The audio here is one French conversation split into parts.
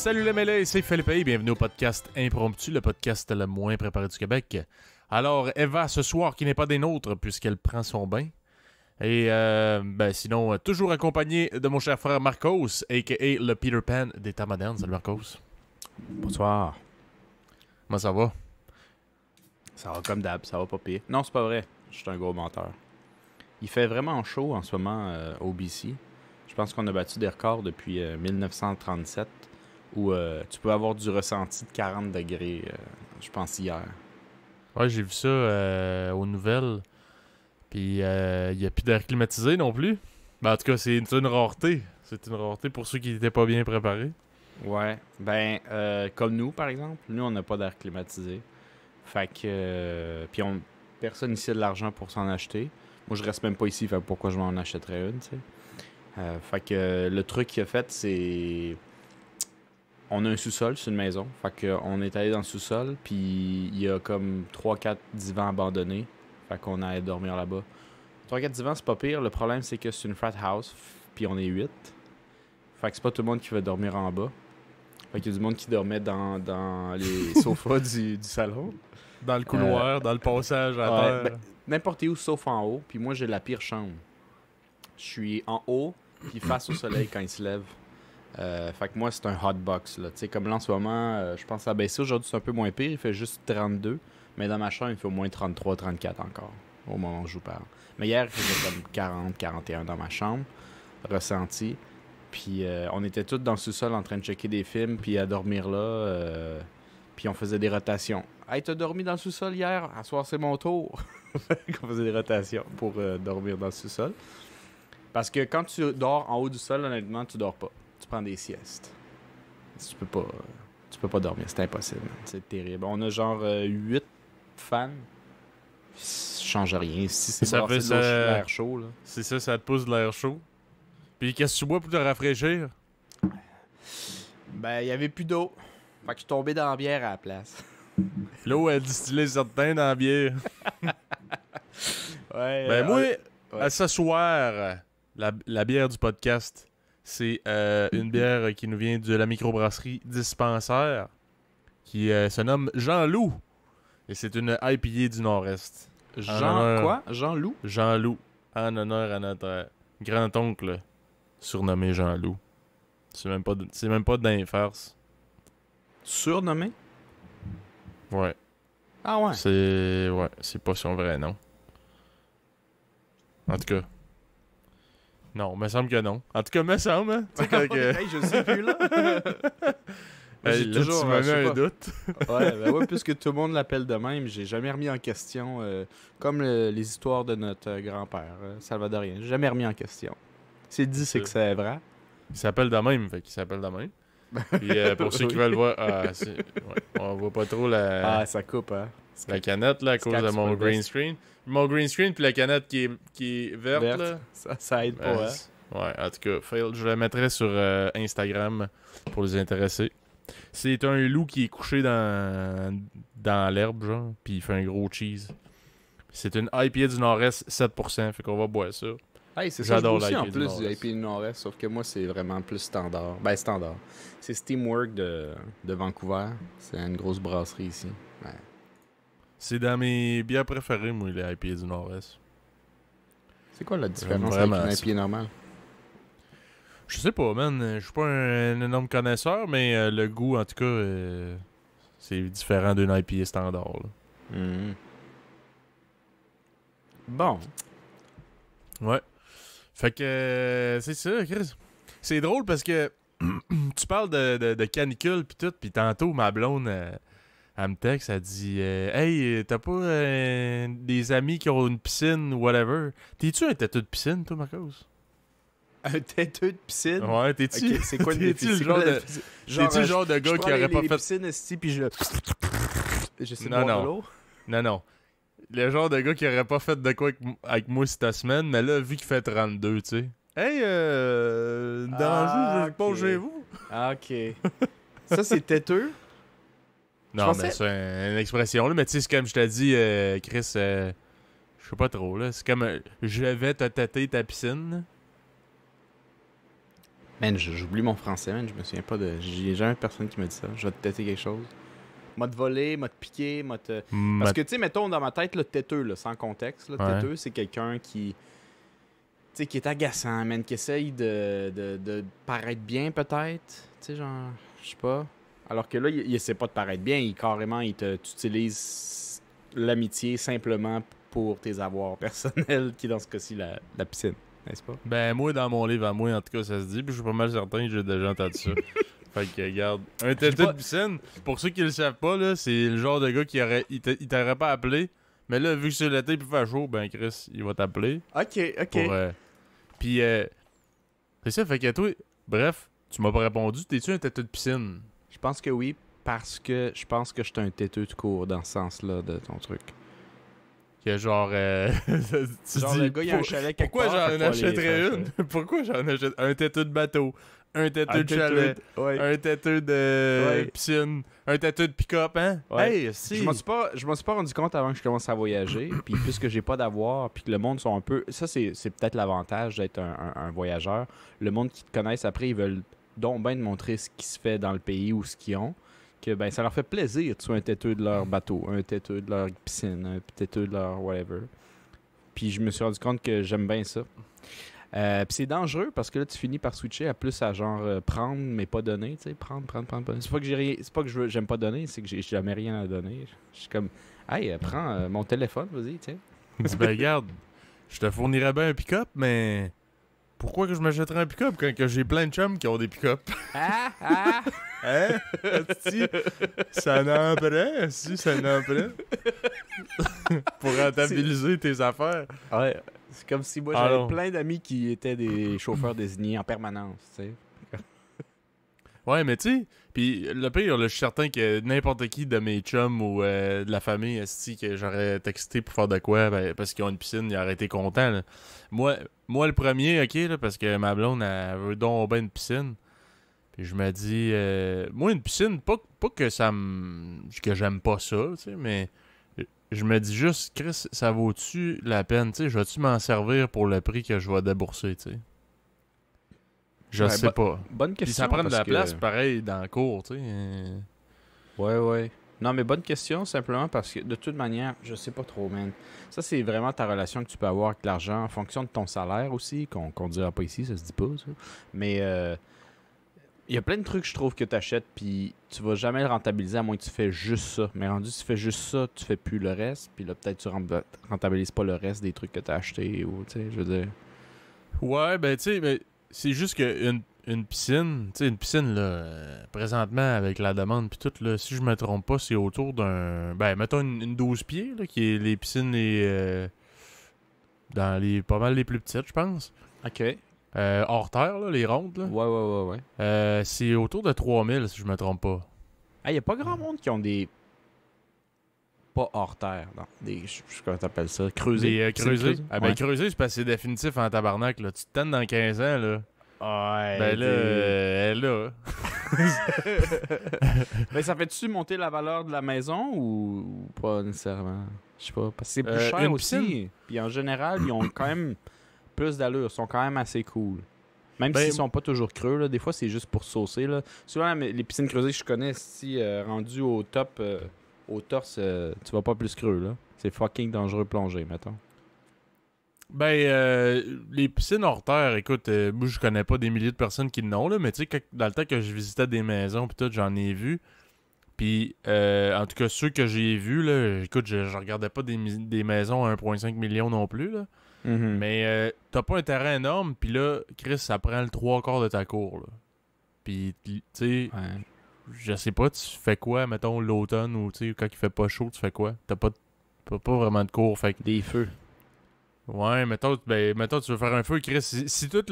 Salut les mêlés, c'est Philippe et bienvenue au podcast Impromptu, le podcast le moins préparé du Québec. Alors, Eva, ce soir, qui n'est pas des nôtres, puisqu'elle prend son bain. Et, sinon, toujours accompagné de mon cher frère Marcos, a.k.a. le Peter Pan des temps modernes. Salut Marcos. Bonsoir. Comment ça va? Ça va comme d'hab, ça va pas pire. Non, c'est pas vrai. Je suis un gros menteur. Il fait vraiment chaud en ce moment au BC. Je pense qu'on a battu des records depuis 1937 où tu peux avoir du ressenti de 40 degrés, je pense, hier. Ouais, j'ai vu ça aux nouvelles. Puis, il n'y a plus d'air climatisé non plus. Ben, en tout cas, c'est une rareté. C'est une rareté pour ceux qui n'étaient pas bien préparés. Ouais. Comme nous, par exemple. Nous, on n'a pas d'air climatisé. Fait que... puis personne ici a de l'argent pour s'en acheter. Moi, je reste même pas ici, fait que pourquoi je m'en achèterais une, tu sais. Fait que le truc qu'il a fait, c'est... On a un sous-sol, c'est une maison. Fait qu'on est allé dans le sous-sol, puis il y a comme 3-4 divans abandonnés. Fait qu'on allait dormir là-bas. 3-4 divans, c'est pas pire. Le problème, c'est que c'est une frat house, puis on est 8. Fait que c'est pas tout le monde qui veut dormir en bas. Fait qu'il y a du monde qui dormait dans les sofas du salon. Dans le couloir, dans le passage à terre. Ben, n'importe où, sauf en haut. Puis moi, j'ai la pire chambre. Je suis en haut, puis face au soleil quand il se lève. Fait que moi, c'est un hot box, là. Tu sais, comme là, en ce moment, je pense que ça a baissé. Aujourd'hui, c'est un peu moins pire. Il fait juste 32. Mais dans ma chambre, il fait au moins 33, 34 encore, au moment où je vous parle. Mais hier, il faisait comme 40, 41 dans ma chambre, ressenti. Puis on était tous dans le sous-sol en train de checker des films, puis à dormir là. Puis on faisait des rotations. « Hey, t'as dormi dans le sous-sol hier? À soir, c'est mon tour! » On faisait des rotations pour dormir dans le sous-sol. Parce que quand tu dors en haut du sol, honnêtement, tu dors pas. Tu prends des siestes. Tu peux pas dormir, c'est impossible. C'est terrible. On a genre 8 fans. Ça change rien. Si c'est Ça brassé fait de ça... l'air chaud, là. C'est ça, ça te pousse de l'air chaud. Puis qu'est-ce que tu bois pour te rafraîchir? Ben, il y avait plus d'eau. Fait que je suis tombé dans la bière à la place. L'eau a distillé certain dans la bière. Ouais. Moi, à ce soir, la bière du podcast, c'est une bière qui nous vient de la microbrasserie Dispensaire, qui se nomme Jean-Loup. Et c'est une IPA du Nord-Est. Jean-Loup? Jean-Loup, en honneur à notre grand-oncle, surnommé Jean-Loup. C'est même pas d'un farce. Surnommé? Ouais. Ah ouais? C'est pas son vrai nom. En tout cas. Non, me semble que non. En tout cas, me semble, hein? Tu sais, quand Hey, je sais plus, là. Hey, là, tu m'as mis un doute. Ouais, puisque tout le monde l'appelle de même, j'ai jamais remis en question, comme les histoires de notre grand-père, Salvadorien. J'ai jamais remis en question. C'est dit, c'est que c'est vrai. Il s'appelle de même, fait qu'il s'appelle de même. Puis pour ceux qui veulent voir, on voit pas trop Ah, ça coupe, hein? la canette là, à cause de mon green screen. Mon green screen puis la canette qui est verte, là. Ça aide pas, hein? Ouais, en tout cas, je la mettrai sur Instagram pour les intéresser. C'est un loup qui est couché dans l'herbe, genre, puis il fait un gros cheese. C'est une IPA du Nord-Est, 7%, fait qu'on va boire ça. Hey, c'est ça, J'adore aussi en l'IPA plus du du IPA du Nord-Est, sauf que moi, c'est vraiment plus standard. Ben, standard. C'est Steamwork de Vancouver. C'est une grosse brasserie ici. Ouais. C'est dans mes bières préférées, moi, les IPA du Nord-Est. C'est quoi la différence avec une IPA normale? Je sais pas, man. Je suis pas un énorme connaisseur, mais le goût, en tout cas, c'est différent d'une IPA standard. Là. Mm. Bon. Ouais. Fait que c'est ça, Chris. C'est drôle parce que tu parles de canicule pis tout, pis tantôt, ma blonde, elle me texte, elle dit Hey, t'as pas des amis qui ont une piscine ou whatever? T'es-tu un têteux de piscine, toi, Marcos? Un têteux de piscine? Ouais, t'es-tu? Okay, c'est quoi une t'es-tu le genre de gars qui aurait pas fait... piscine ici, puis je sais non, de l'eau? Non. Le genre de gars qui aurait pas fait de quoi avec moi cette semaine, mais là, vu qu'il fait 32, tu sais. Hey, dérangez-vous, je pas chez vous. Ah, ok. Ça, c'est têteux? Non, mais c'est une expression, là. Mais tu sais, c'est comme je t'ai dit, Chris, je sais pas trop, là. C'est comme je vais te tâter ta piscine. Man, j'oublie mon français, man. Je me souviens pas de. J'ai jamais personne qui m'a dit ça. Je vais te têter quelque chose. M'a te voler, m'a te piquer, m'a te. Parce que, tu sais, mettons dans ma tête, le têteux, là, sans contexte, le têteux, c'est quelqu'un qui. Tu sais, qui est agaçant, man, qui essaye de paraître bien, peut-être. Tu sais, genre, je sais pas. Alors que là, il essaie pas de paraître bien. Carrément, tu utilises l'amitié simplement pour tes avoirs personnels, qui est dans ce cas-ci la piscine, n'est-ce pas? Ben, moi, dans mon livre à moi, en tout cas, ça se dit, puis je suis pas mal certain que j'ai déjà entendu ça. Fait que, regarde, un têteux de piscine, pour ceux qui le savent pas, là, c'est le genre de gars qui il t'aurait pas appelé, mais là, vu que c'est l'été et qu'il fait chaud, ben, Chris, il va t'appeler. Ok. Pour, puis, c'est ça, fait que toi, bref, tu m'as pas répondu, t'es-tu un têteux de piscine? Je pense que oui, parce que je pense que je suis un têteux de cours dans ce sens-là de ton truc. Que genre, tu genre, dis, le gars, il a un chalet quelque pourquoi part, j'en achèterais une? Pourquoi j'en achète un têteux de bateau, un têteux de chalet, un têteux de piscine, un têteux de pick-up, hein? Ouais. Hey, si! Je m'en suis pas rendu compte avant que je commence à voyager, puis puisque j'ai pas d'avoir, puis que le monde sont un peu... Ça, c'est peut-être l'avantage d'être un voyageur. Le monde qui te connaissent après, ils veulent donc bien te montrer ce qui se fait dans le pays ou ce qu'ils ont, que ben ça leur fait plaisir, tu sois un têteux de leur bateau, un têteux de leur piscine, un têteux de leur whatever. Puis je me suis rendu compte que j'aime bien ça. Puis c'est dangereux parce que là, tu finis par switcher à plus à genre prendre mais pas donner, tu sais, prendre. C'est pas que c'est pas que j'aime pas donner, c'est que j'ai jamais rien à donner. Je suis comme, hey, prends mon téléphone, vas-y, tiens. Ben regarde, je te fournirais bien un pick-up, mais pourquoi que je m'achèterais un pick-up quand que j'ai plein de chums qui ont des pick-up? Ah! Hein? Si, ça n'en prend, si, ça n'en prend. Pour rentabiliser tes affaires. Ouais, c'est comme si moi j'avais plein d'amis qui étaient des chauffeurs désignés en permanence, tu sais. Ouais, mais tu sais, puis le pire, là, je suis certain que n'importe qui de mes chums ou de la famille, esti, que j'aurais texté pour faire de quoi, ben, parce qu'ils ont une piscine, ils auraient été contents. Là. Moi, le premier, ok, là, parce que ma blonde, elle veut donc bien une piscine. Puis je me dis, moi, une piscine, pas que que j'aime pas ça, tu sais, mais je me dis juste, Chris, ça vaut-tu la peine, tu sais, je vais-tu m'en servir pour le prix que je vais débourser, tu sais? Je sais pas. Bonne question. Puis ça prend de la place, pareil, dans le cours, tu sais. Ouais. Non, mais bonne question, simplement parce que, de toute manière, je sais pas trop, man. Ça, c'est vraiment ta relation que tu peux avoir avec l'argent en fonction de ton salaire aussi, qu'on dira pas ici, ça se dit pas, ça. Mais il y a plein de trucs, je trouve, que tu achètes, puis tu vas jamais le rentabiliser à moins que tu fais juste ça. Mais rendu, tu fais juste ça, tu fais plus le reste, puis là, peut-être tu rentabilises pas le reste des trucs que tu as achetés, ou, tu sais, je veux dire. Ouais, ben, tu sais, mais c'est juste que une piscine, tu sais, une piscine, là, présentement, avec la demande puis tout, là, si je me trompe pas, c'est autour d'un... Ben, mettons une 12 pieds, là, qui est les piscines dans les pas mal les plus petites, je pense. OK. Hors terre, là, les rondes, là. Ouais. C'est autour de 3000, si je me trompe pas. Ah, y a pas grand monde qui ont des... Pas hors terre, non. Des... Je sais comment t'appelles ça. Creusés. Creusés. Ah, ben, creusés, c'est parce que c'est définitif en tabarnak, là. Tu te tannes dans 15 ans, là. Ouais. Ben là, elle là. Mais ça fait-tu monter la valeur de la maison ou pas nécessairement? Je sais pas. Parce que c'est plus cher aussi. Piscine. Puis en général, ils ont quand même plus d'allure. Ils sont quand même assez cool. Même s'ils sont pas toujours creux, là. Des fois, c'est juste pour saucer, là. Souvent, les piscines creusées que je connais, si rendues au top, au torse, tu vas pas plus creux, là. C'est fucking dangereux plonger, mettons. Ben, les piscines hors terre, écoute, moi je connais pas des milliers de personnes qui l'ont, là, mais tu sais, dans le temps que je visitais des maisons pis tout, j'en ai vu. Puis, en tout cas, ceux que j'ai vus, là, écoute, je regardais pas des maisons à 1,5 million non plus, là. Mm-hmm. Mais t'as pas un terrain énorme, puis là, Chris, ça prend le 3/4 de ta cour, là. Puis, tu sais, je sais pas, tu fais quoi, mettons, l'automne, ou tu sais, quand il fait pas chaud, tu fais quoi? T'as pas vraiment de cour, fait que... Des feux. Ouais, mettons, tu veux faire un feu, Chris. Si toute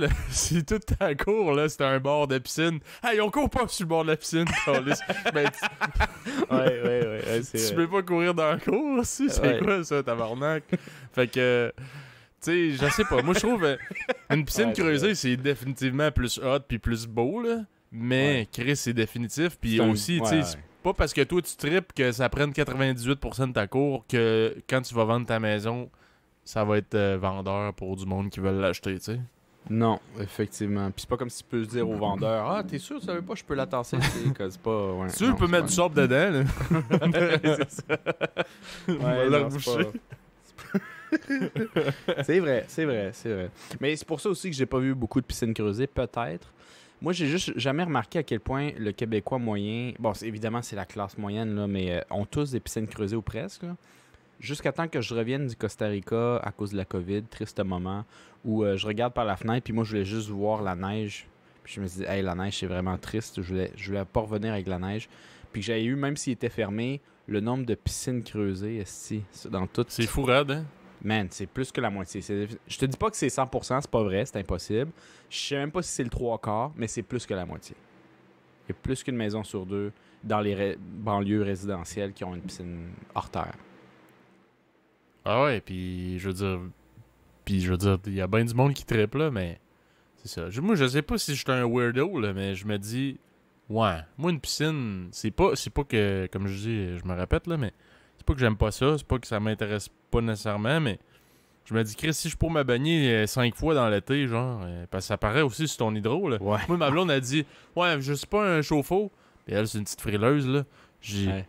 ta cour, là, c'était un bord de piscine. Hey, on court pas sur le bord de la piscine, ben, Ouais, c'est tu peux pas courir dans la cour aussi. C'est quoi ça, tabarnak? Fait que, tu sais, je sais pas. Moi, je trouve une piscine creusée, c'est définitivement plus hot puis plus beau, là. Mais, Chris, c'est définitif. Puis aussi, tu sais, c'est pas parce que toi, tu tripes que ça prenne 98% de ta cour que quand tu vas vendre ta maison, ça va être vendeur pour du monde qui veut l'acheter, tu sais. Non, effectivement. Puis c'est pas comme si tu peux se dire au vendeur, ah, t'es sûr, tu savais pas, je peux la tasser. C'est pas. Ouais, Tu peux mettre du sable dedans, là. c'est ça. Ouais, la non, boucher. C'est vrai, c'est vrai, c'est vrai. Mais c'est pour ça aussi que j'ai pas vu beaucoup de piscines creusées, peut-être. Moi, j'ai juste jamais remarqué à quel point le Québécois moyen, bon, évidemment, c'est la classe moyenne, là, mais ont tous des piscines creusées ou presque, là. Jusqu'à temps que je revienne du Costa Rica à cause de la COVID, triste moment, où je regarde par la fenêtre, puis moi, je voulais juste voir la neige. Puis je me dis, hey, la neige, c'est vraiment triste. Je voulais pas revenir avec la neige. Puis que j'avais eu, même s'il était fermé, le nombre de piscines creusées, dans tout. C'est fou raide, hein? Man, c'est plus que la moitié. Je te dis pas que c'est 100%, c'est pas vrai, c'est impossible. Je sais même pas si c'est le 3/4, mais c'est plus que la moitié. Il y a plus qu'une maison sur deux dans les banlieues résidentielles qui ont une piscine hors terre. Ah ouais, puis je veux dire, il y a bien du monde qui trippe là, mais c'est ça. Moi, je sais pas si je suis un weirdo, là, mais je me dis, ouais, moi, une piscine, c'est pas que, comme je dis, je me répète, là, mais c'est pas que j'aime pas ça, c'est pas que ça m'intéresse pas nécessairement, mais je me dis, Chris, si je pourrais me baigner 5 fois dans l'été, genre, parce que ça paraît aussi sur ton hydro, là. Ouais. Moi, ma blonde a dit, ouais, je suis pas un chauffe-eau, puis elle, c'est une petite frileuse, là. J'ai Ouais.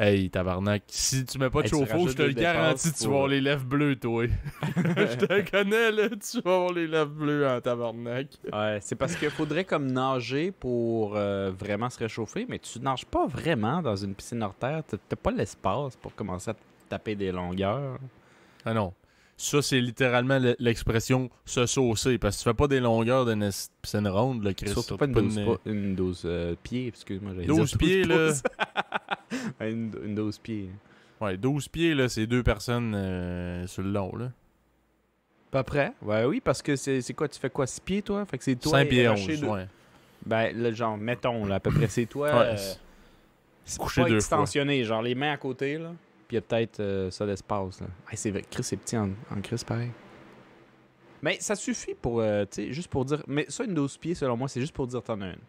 Hey, tabarnak, si tu mets pas de Hey, tu chauffe-eau, je rajoutes te le des garantis, dépenses tu vas avoir les lèvres bleues, toi. Je te connais, là, tu vas avoir les lèvres bleues en tabarnak. Ouais, c'est parce qu'il faudrait comme nager pour vraiment se réchauffer, mais tu nages pas vraiment dans une piscine hors terre. T'as pas l'espace pour commencer à taper des longueurs. Ah non. Ça, c'est littéralement l'expression se saucer, parce que tu fais pas des longueurs d'une piscine ronde, là, Chris. Surtout pas une 12 pieds, excuse-moi. 12 pieds, là. une 12 pieds. Ouais, 12 pieds, là, c'est 2 personnes sur le long, là. Pas près? Ouais, oui, parce que c'est quoi? Tu fais quoi? 6 pieds, toi? Fait que c'est toi 5 pieds arraché 11, ouais. Ben, là, genre, mettons, là, à peu près, c'est toi... Ouais, c'est couché pas 2 fois. extensionné, genre les mains à côté, là. Puis il y a peut-être ça d'espace, là. Hey, c'est vrai, Chris, c'est petit en Chris, pareil. Mais ça suffit pour, tu sais, juste pour dire... Mais ça, une 12 pieds, selon moi, c'est juste pour dire t'en as une.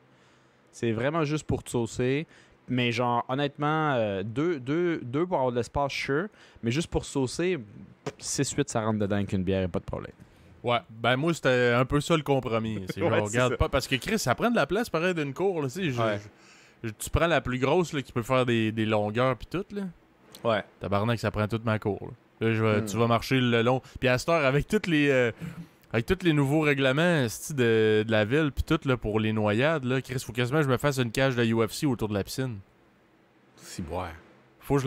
C'est vraiment juste pour te saucer. Mais genre, honnêtement, deux pour avoir de l'espace, sure. Mais juste pour saucer, 6-8, ça rentre dedans avec une bière, pas de problème. Ouais, ben moi, c'était un peu ça le compromis. C'est genre, Ouais, c'est regarde ça. pas... Parce que Chris, ça prend de la place, pareil, d'une cour, là, tu sais. Ouais. Tu prends la plus grosse, là, qui peut faire des longueurs pis tout, là. Ouais. Tabarnak, ça prend toute ma cour. Là, tu vas marcher le long. Puis à cette heure, avec tous les nouveaux règlements de la ville, puis tout là, pour les noyades, là, Chris, faut quasiment que je me fasse une cage de UFC autour de la piscine. C'est boire. Faut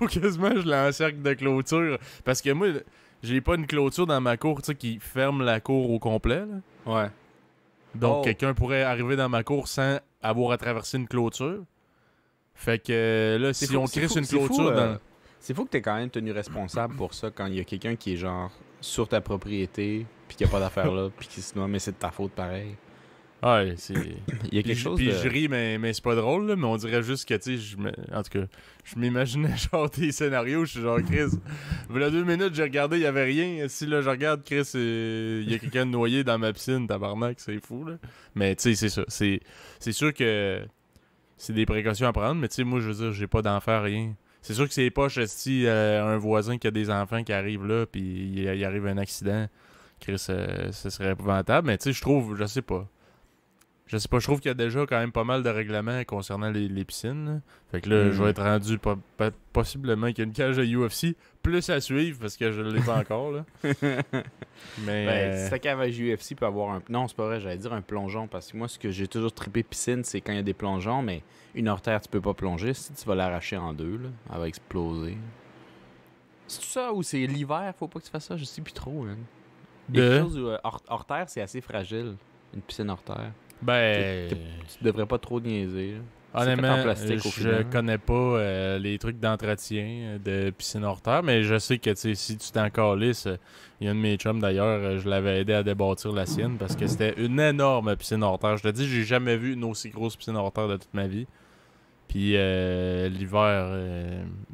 quasiment que je l'encercle de clôture. Parce que moi, j'ai pas une clôture dans ma cour, tu sais, qui ferme la cour au complet. Là. Ouais. Donc, quelqu'un pourrait arriver dans ma cour sans avoir à traverser une clôture. Fait que là, si on crisse une clôture dans... C'est fou que t'aies quand même tenu responsable pour ça quand il y a quelqu'un qui est genre sur ta propriété puis qu'il n'y a pas d'affaire là puis qui se noie, mais c'est de ta faute pareil. Ouais, c'est... Il y a quelque chose puis de... je ris, mais c'est pas drôle, là, mais on dirait juste que, tu sais, en tout cas, je m'imaginais genre des scénarios, je suis genre, Chris, il y a 2 minutes, j'ai regardé, il y avait rien. Si là, je regarde, Chris, il y a quelqu'un de noyé dans ma piscine, tabarnak, c'est fou, là. Mais, tu sais, c'est ça. C'est sûr que c'est des précautions à prendre, mais, tu sais, moi, je veux dire, j'ai pas d'enfant, rien. C'est sûr que c'est poche, si un voisin qui a des enfants qui arrivent là, puis il arrive un accident, Chris, ce serait épouvantable, mais, tu sais, je trouve, je sais pas, je trouve qu'il y a déjà quand même pas mal de règlements concernant les piscines. Là. Fait que là, je vais être rendu possiblement qu'il y a une cage de UFC plus à suivre parce que je l'ai pas encore. Là. Mais Ben, sa cage à UFC peut avoir un... Non, c'est pas vrai, j'allais dire un plongeon parce que moi, ce que j'ai toujours trippé piscine, c'est quand il y a des plongeons, mais une hors terre, tu peux pas plonger. Si tu vas l'arracher en deux, là, elle va exploser. C'est tout ça ou c'est l'hiver, faut pas que tu fasses ça? Je sais plus trop. Hein. Il y a quelque chose où hors terre, c'est assez fragile. Une piscine hors terre. Ben, Tu devrais pas trop niaiser. Là. Honnêtement, en plastique, au je final. connais pas les trucs d'entretien de piscine hors terre, mais je sais que si tu t'en calisses, il y a un de mes chums d'ailleurs, je l'avais aidé à débâtir la sienne parce que c'était une énorme piscine hors terre. Je te dis, j'ai jamais vu une aussi grosse piscine hors terre de toute ma vie. Puis l'hiver,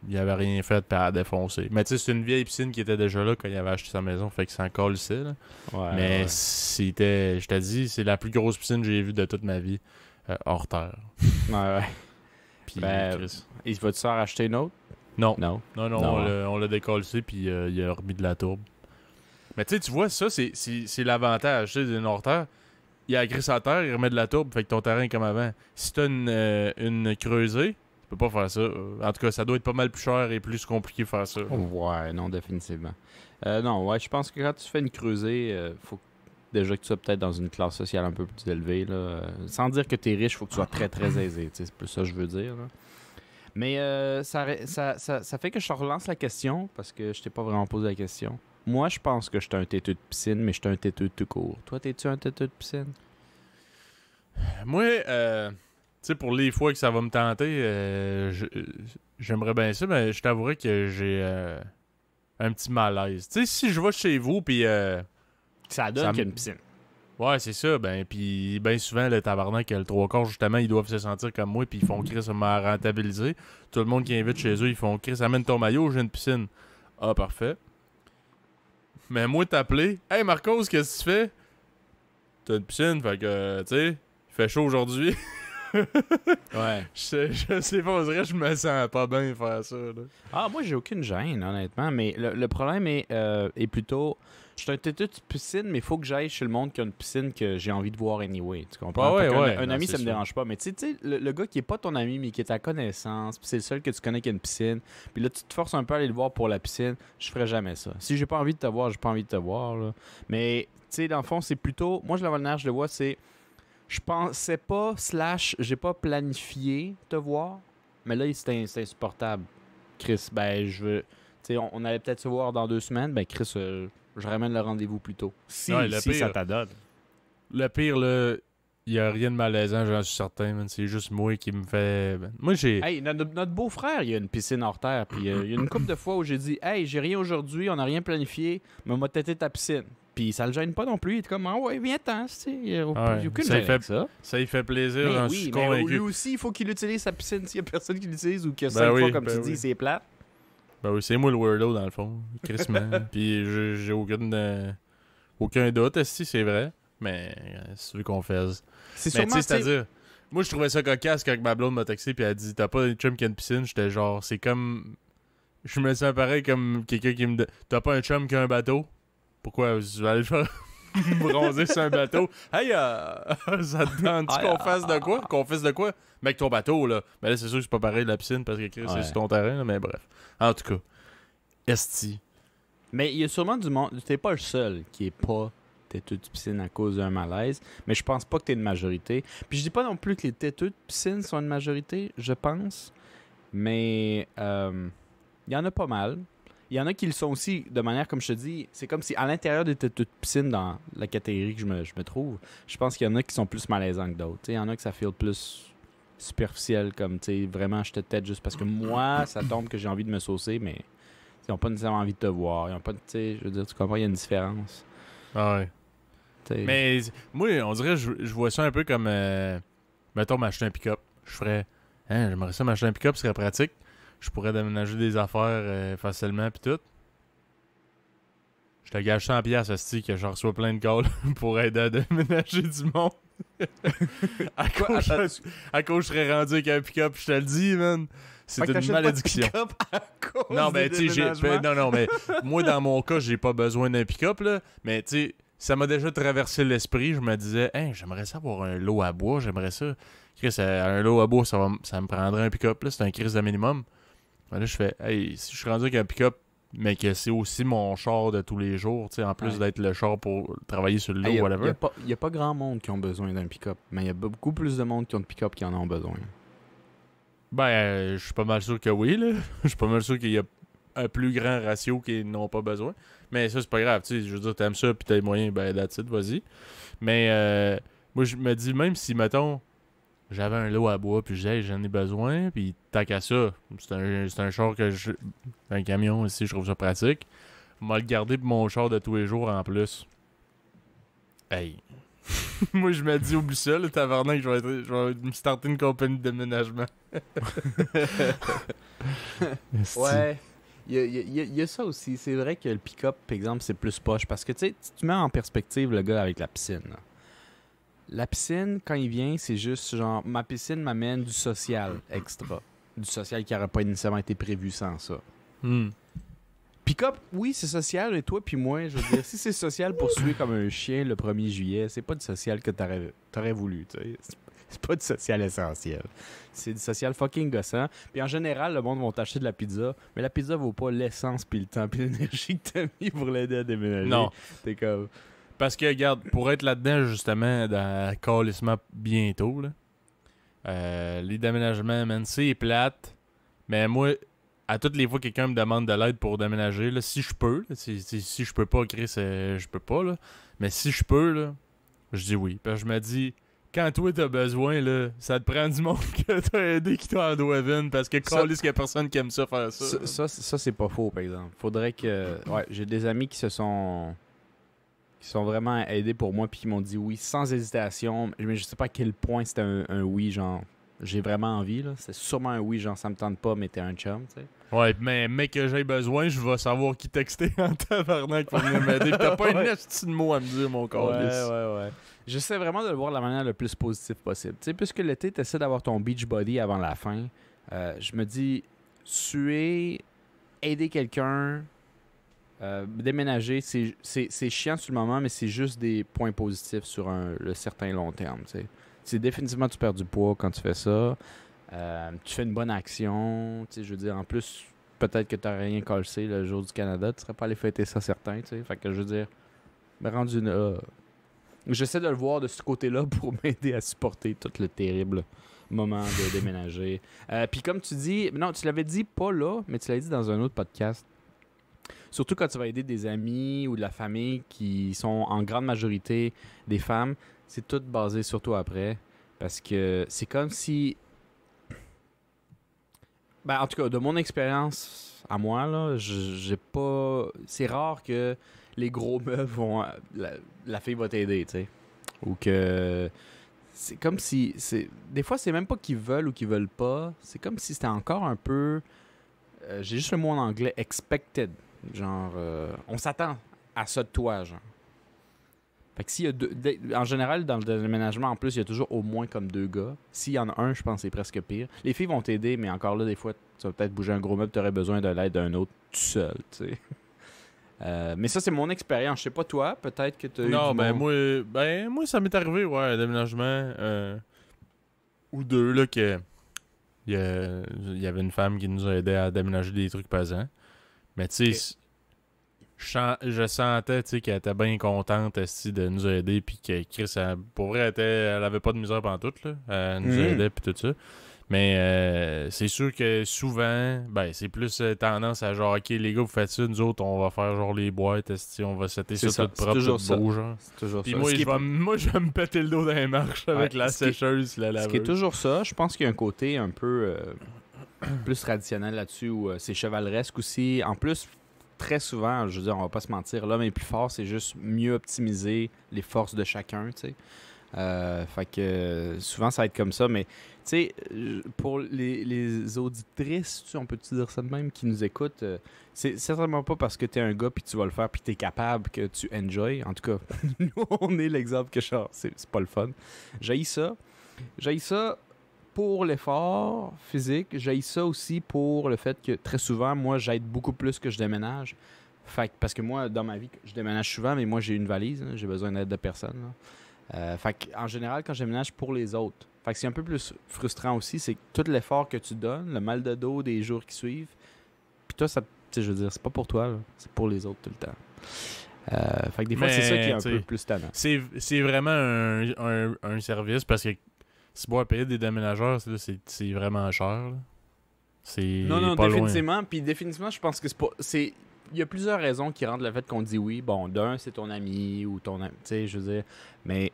il avait rien fait à défoncer. Mais tu sais, c'est une vieille piscine qui était déjà là quand il avait acheté sa maison, fait que c'est encore lycée, là. Ouais, Mais ouais. c'était, je te dis, c'est la plus grosse piscine que j'ai vue de toute ma vie, hors terre. Ouais. Puis, Ben, Chris. Il va-tu en racheter une autre? Non, Non. non, Non. on l'a décollé, puis il a remis de la tourbe. Mais tu sais, tu vois, ça, c'est l'avantage, tu sais, d'une hors-terre. Il a agressé à terre, il remet de la tourbe, fait que ton terrain est comme avant. Si t'as une creusée, tu peux pas faire ça. En tout cas, ça doit être pas mal plus cher et plus compliqué de faire ça. Ouais, non, définitivement. Non, ouais, je pense que quand tu fais une creusée, faut déjà que tu sois peut-être dans une classe sociale un peu plus élevée. Là. Sans dire que tu es riche, il faut que tu sois très, très aisé. C'est plus ça que je veux dire. Là. Mais ça fait que je te relance la question, parce que je t'ai pas vraiment posé la question. Moi, je pense que j'étais un têteux de piscine, mais j'étais un têteux tout court. Toi, t'es-tu un têteux de piscine? Moi, tu sais, pour les fois que ça va me tenter, j'aimerais bien ça, mais je t'avouerais que j'ai un petit malaise. Tu sais, si je vais chez vous, puis... Ça donne qu'il y a une piscine. Ouais, c'est ça. Ben, puis bien souvent, le tabarnak, le trois quarts, justement, ils doivent se sentir comme moi, puis ils font Chris m'a rentabilisé. Tout le monde qui invite chez eux, ils font Chris, amène ton maillot, j'ai une piscine. Ah, parfait. Mais moi, t'appeler, hey Marcos, qu'est-ce que tu fais? T'as une piscine, fait que, tu sais, il fait chaud aujourd'hui. Ouais. Je sais pas, on dirait que je me sens pas bien faire ça. Là. Ah, moi, j'ai aucune gêne, honnêtement. Mais le problème est plutôt. Je suis un têteux de piscine, mais il faut que j'aille chez le monde qui a une piscine que j'ai envie de voir anyway. Tu comprends? Ah ouais, un non, ami, ça me sûr. dérange pas. Mais tu sais, le gars qui est pas ton ami, mais qui est ta connaissance, puis c'est le seul que tu connais qui a une piscine, puis là, tu te forces un peu à aller le voir pour la piscine, je ferais jamais ça. Si j'ai pas envie de te voir, j'ai pas envie de te voir. Là. Mais, tu sais, dans le fond, c'est plutôt. Moi, je la manière, je le vois, c'est. Je pensais pas, j'ai pas planifié te voir, mais là, c'était insupportable. Chris, ben, je veux. Tu sais, on allait peut-être se voir dans 2 semaines, ben, Chris, je ramène le rendez-vous plus tôt. Si, Ouais, le si pire- ça t'adonne. Le pire, là, il y a rien de malaisant, j'en suis certain, man. C'est juste moi qui me fait... Moi, j'ai... Hey, notre beau-frère, il a une piscine hors terre, puis il y a une couple de fois où j'ai dit, hey, j'ai rien aujourd'hui, on n'a rien planifié, mais on m'a têté ta piscine. Puis ça le gêne pas non plus. Il est comme, ah ouais, viens-t'en, tu sais. Il y a aucune ça, gêne avec ça. Ça lui fait plaisir, Mais j'en oui, suis mais convaincu. lui aussi, il faut qu'il utilise sa piscine. S'il y a personne qui l'utilise ou que Ben 5 oui, fois, comme ben tu oui. dis, c'est plate. Ben oui, c'est moi le weirdo, dans le fond. Chris, man. Puis j'ai aucun doute, esti, c'est vrai. Mais si tu veux qu'on fasse... C'est Mais tu sûrement, sais, c'est-à-dire... Moi, je trouvais ça cocasse quand ma blonde m'a texté puis elle a dit « T'as pas un chum qui a une piscine? » J'étais genre... C'est comme... Je me sens pareil comme quelqu'un qui me dit « T'as pas un chum qui a un bateau? » Pourquoi? Je vais aller faire... me bronzer sur un bateau. Hey, ça te tente qu'on fasse de quoi? Qu'on fasse de quoi? Mais avec ton bateau, là. Mais là, c'est sûr que c'est pas pareil de la piscine parce que Chris, c'est sur ton terrain, là, mais bref. En tout cas, esti. Mais il y a sûrement du monde. T'es pas le seul qui est pas têteux de piscine à cause d'un malaise. Mais je pense pas que t'es une majorité. Puis je dis pas non plus que les têteux de piscine sont une majorité, je pense. Mais il y en a pas mal. Il y en a qui le sont aussi de manière, comme je te dis, c'est comme si à l'intérieur des têteux de piscine, dans la catégorie que je me trouve, je pense qu'il y en a qui sont plus malaisants que d'autres. Il y en a que ça feel plus superficiel, comme, tu sais, vraiment, je te tête juste parce que moi, ça tombe que j'ai envie de me saucer, mais ils n'ont pas nécessairement envie de te voir. Ils ont pas, tu sais, je veux dire, tu comprends, il y a une différence. Ah ouais. T'sais. Mais moi, on dirait je vois ça un peu comme... mettons, m'acheter un pick-up. Je ferais... Hein, j'aimerais ça m'acheter un pick-up, ce serait pratique. Je pourrais déménager des affaires facilement pis tout. Je te gage 100$ asti que je reçois plein de calls pour aider à déménager du monde. à cause je serais rendu avec un pick-up, je te le dis, man. C'est une malédiction. Non, mais tu sais, non, mais moi, dans mon cas, j'ai pas besoin d'un pick-up, là. Mais tu sais, ça m'a déjà traversé l'esprit. Je me disais, hey, j'aimerais ça avoir un lot à bois, j'aimerais ça. Chris, un lot à bois, ça me prendrait un pick-up, là. C'est un Chris de minimum. Là, je fais, hey, si je suis rendu avec un pick-up, mais que c'est aussi mon char de tous les jours, tu sais, en plus d'être le char pour travailler sur le lot, Hey, whatever. Il n'y a pas grand monde qui ont besoin d'un pick-up, mais il y a beaucoup plus de monde qui ont de pick-up qui en ont besoin. Ben, je suis pas mal sûr que oui, là. Je suis pas mal sûr qu'il y a un plus grand ratio qui n'ont pas besoin. Mais ça, c'est pas grave, tu sais. Je veux dire, t'aimes ça, puis t'as les moyens, ben, that's it, vas-y. Mais, moi, je me dis, même si, mettons, j'avais un lot à bois, puis je disais, hey, j'en ai besoin, puis tant qu'à ça, c'est un char que un camion ici, je trouve ça pratique. M'a le garder pour mon char de tous les jours en plus. Hey. Moi, je me dis, oublie ça, le tabarnak, je vais me starter une compagnie de déménagement. Ouais. Il y a ça aussi. C'est vrai que le pick-up, par exemple, c'est plus poche. Parce que, tu sais, tu mets en perspective le gars avec la piscine. Là. La piscine, quand il vient, c'est juste genre, ma piscine m'amène du social extra. Du social qui n'aurait pas nécessairement été prévu sans ça. Hmm. Pick-up, oui, c'est social, et toi puis moi, je veux dire, si c'est social pour suer comme un chien le 1er juillet, c'est pas du social que t'aurais voulu, tu sais. C'est pas du social essentiel. C'est du social fucking gossant. Puis en général, le monde va t'acheter de la pizza, mais la pizza vaut pas l'essence puis le temps puis l'énergie que t'as mis pour l'aider à déménager. Non. T'es comme... Parce que, regarde, pour être là-dedans, justement, dans calissement bientôt, là, les déménagements, man, c'est plate. Mais moi, à toutes les fois que quelqu'un me demande de l'aide pour déménager, là, si je peux, là, si je peux pas, Chris, je peux pas, là. Mais si je peux, là, je dis oui. Parce que je me dis, quand toi t'as besoin, là, ça te prend du monde que t'as aidé qui t'en doivent une. Parce que calisse qu'il y a personne qui aime ça faire ça. Ça, c'est pas faux, par exemple. Faudrait que... Ouais, j'ai des amis qui sont vraiment aidés pour moi puis qui m'ont dit oui sans hésitation. Mais je sais pas à quel point c'était un oui, genre... J'ai vraiment envie, là. C'est sûrement un oui, genre ça me tente pas, mais t'es un chum, tu sais. Ouais, mais que j'ai besoin, je vais savoir qui texter en tabarnak pour venir m'aider. T'as pas une esti de mots à me dire, mon corps. Ouais. J'essaie vraiment de le voir de la manière la plus positive possible. Tu sais, puisque l'été, t'essaies d'avoir ton beach body avant la fin, je me dis, suer, aider quelqu'un, déménager, c'est chiant sur le moment, mais c'est juste des points positifs sur le certain long terme, tu sais. C'est définitivement tu perds du poids quand tu fais ça. Tu fais une bonne action. Je veux dire, en plus, peut-être que tu n'as rien cassé le jour du Canada. Tu serais pas allé fêter ça, certain. T'sais. Fait que je veux dire, me rendu là. J'essaie de le voir de ce côté-là pour m'aider à supporter tout le terrible moment de déménager. Puis comme tu dis, non, tu l'avais dit pas là, mais tu l'avais dit dans un autre podcast. Surtout quand tu vas aider des amis ou de la famille qui sont en grande majorité des femmes. C'est tout basé sur toi après. Parce que c'est comme si... Ben, en tout cas, de mon expérience à moi, là, j'ai pas... C'est rare que les gros meubles vont... La fille va t'aider, tu sais. Ou que... C'est comme si... Des fois, c'est même pas qu'ils veulent ou qu'ils veulent pas. C'est comme si c'était encore un peu... j'ai juste le mot en anglais, expected. Genre, on s'attend à ça de toi, genre. Fait que s'il y a en général, dans le déménagement, en plus, il y a toujours au moins comme 2 gars. S'il y en a un, je pense que c'est presque pire. Les filles vont t'aider, mais encore là, des fois, tu vas peut-être bouger un gros meuble, tu aurais besoin de l'aide d'un autre tout seul, tu sais. Mais ça, c'est mon expérience. Je sais pas toi, peut-être que tu as eu Non, du moi, ça m'est arrivé, ouais, un déménagement ou 2, là, que il y avait une femme qui nous a aidé à déménager des trucs pesants. Mais tu sais, je sentais qu'elle était bien contente de nous aider, puis que Chris, pour vrai, elle avait pas de misère pantoute, là. Elle nous aidait, puis tout ça. Mais c'est sûr que souvent, ben c'est plus tendance à genre, ok, les gars, vous faites ça, nous autres, on va faire genre les boîtes, on va setter ça tout propre, tout beau, genre. C'est toujours puis ça. moi, je vais me péter le dos dans les marches avec la sécheuse, la laveuse. Ce qui est toujours ça, je pense qu'il y a un côté un peu plus traditionnel là-dessus, où c'est chevaleresque aussi. En plus, très souvent, je veux dire, on va pas se mentir, l'homme est plus fort, c'est juste mieux optimiser les forces de chacun, tu sais. Fait que souvent, ça va être comme ça, mais tu sais, pour les auditrices, on peut-tu dire ça de même, qui nous écoutent, c'est certainement pas parce que t'es un gars puis tu vas le faire puis t'es capable que tu enjoy. En tout cas, nous, on est l'exemple que genre, c'est pas le fun. J'haïs ça pour l'effort physique. J'haïs ça aussi pour le fait que très souvent, moi, j'aide beaucoup plus que je déménage. Fait que, parce que moi, dans ma vie, je déménage souvent, mais moi, j'ai une valise. J'ai besoin d'aide de personne. Fait que, en général, quand je déménage pour les autres, fait que c'est un peu plus frustrant aussi, c'est que tout l'effort que tu donnes, le mal de dos des jours qui suivent, puis toi, ça, je veux dire, c'est pas pour toi, là, c'est pour les autres tout le temps. Fait que des fois, c'est ça qui est un peu plus tannant. C'est vraiment un service parce que si tu vas payer des déménageurs, c'est vraiment cher. Là. C'est non, pas définitivement. Puis définitivement, je pense que c'est pas... Il y a plusieurs raisons qui rendent le fait qu'on dit oui. Bon, d'un, c'est ton ami ou ton... Tu sais, je veux dire... Mais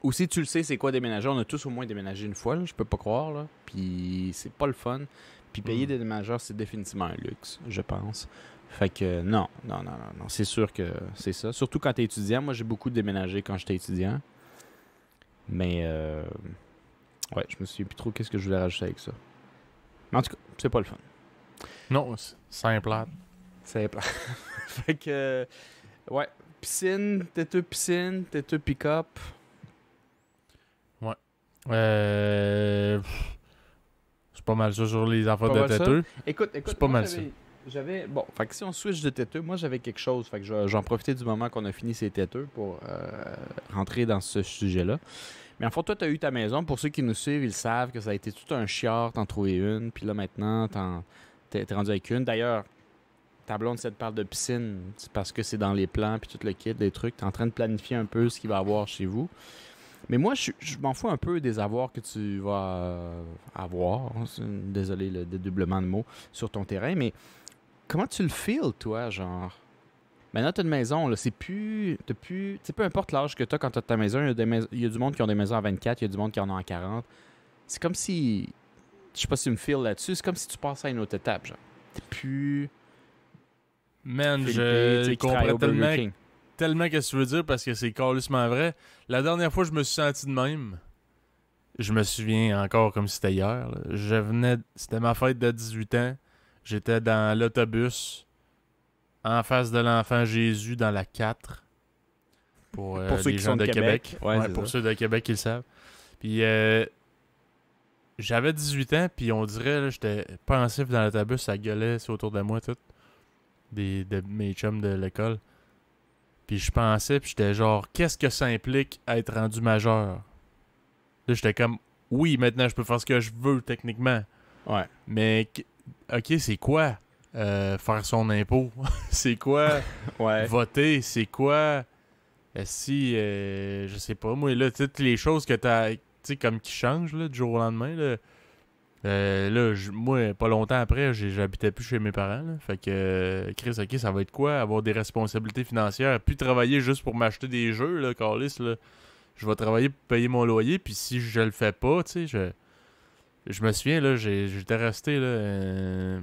aussi, tu le sais, c'est quoi déménager. On a tous au moins déménagé une fois, là, je peux pas croire. Là. Puis c'est pas le fun. Puis payer des déménageurs, c'est définitivement un luxe, je pense. Fait que non. C'est sûr que c'est ça. Surtout quand t'es étudiant. Moi, j'ai beaucoup déménagé quand j'étais étudiant. Mais... Ouais, je me souviens plus trop qu'est-ce que je voulais rajouter avec ça. Mais en tout cas, c'est pas le fun. Non, c'est un plat. C'est plat. Fait que... Ouais. Piscine, têteux piscine, têteux pick-up. Ouais. C'est pas mal ça sur les affaires de têteux. Écoute, c'est pas mal ça. j'avais... Bon, fait que si on switch de têteux, moi j'avais quelque chose. Fait que j'en profitais du moment qu'on a fini ces têteux pour rentrer dans ce sujet-là. Mais en fait, toi, tu as eu ta maison. Pour ceux qui nous suivent, ils savent que ça a été tout un chiard, t'en trouver une. Puis là, maintenant, t'es rendu avec une. D'ailleurs, ta blonde, si elle te parle de piscine, c'est parce que c'est dans les plans, puis tout le kit, des trucs. T'es en train de planifier un peu ce qu'il va y avoir chez vous. Mais moi, je m'en fous un peu des avoirs que tu vas avoir. Désolé le dédoublement de mots sur ton terrain, mais comment tu le feels, toi, genre? Maintenant, t'as une maison, là, c'est plus... Tu sais, peu importe l'âge que t'as quand t'as ta maison, il y a du monde qui ont des maisons à 24, il y a du monde qui en a à 40. C'est comme si... Je sais pas si tu me feels là-dessus, c'est comme si tu passais à une autre étape, genre. T'es plus... Man, Philippe, je qui travaille comprends au Burger King. tellement ce que tu veux dire parce que c'est carrément vrai. La dernière fois que je me suis senti de même, je me souviens encore comme si c'était hier. Là. C'était ma fête de 18 ans. J'étais dans l'autobus en face de l'enfant Jésus dans la 4 pour Pour ceux les qui gens sont de Québec. Ouais, Pour ça. ceux de Québec qui le savent. Puis j'avais 18 ans, puis on dirait, là, j'étais pensif dans l'autobus, ça gueulait c'est autour de moi, tout. De mes chums de l'école. Puis je pensais, puis j'étais genre, qu'est-ce que ça implique être rendu majeur? Là, j'étais comme, oui, maintenant, je peux faire ce que je veux, techniquement. Ouais. Mais, OK, c'est quoi faire son impôt? C'est quoi Ouais. voter? C'est quoi si, je sais pas, moi, là, toutes les choses que t'as, tu sais, comme qui changent, là, du jour au lendemain, là. Moi, pas longtemps après, j'habitais plus chez mes parents. Là. Fait que, Chris, OK, ça va être quoi? Avoir des responsabilités financières, puis travailler juste pour m'acheter des jeux, là, câlisse, là. Je vais travailler pour payer mon loyer, puis si je le fais pas, tu sais, je me souviens, là, j'étais resté, là,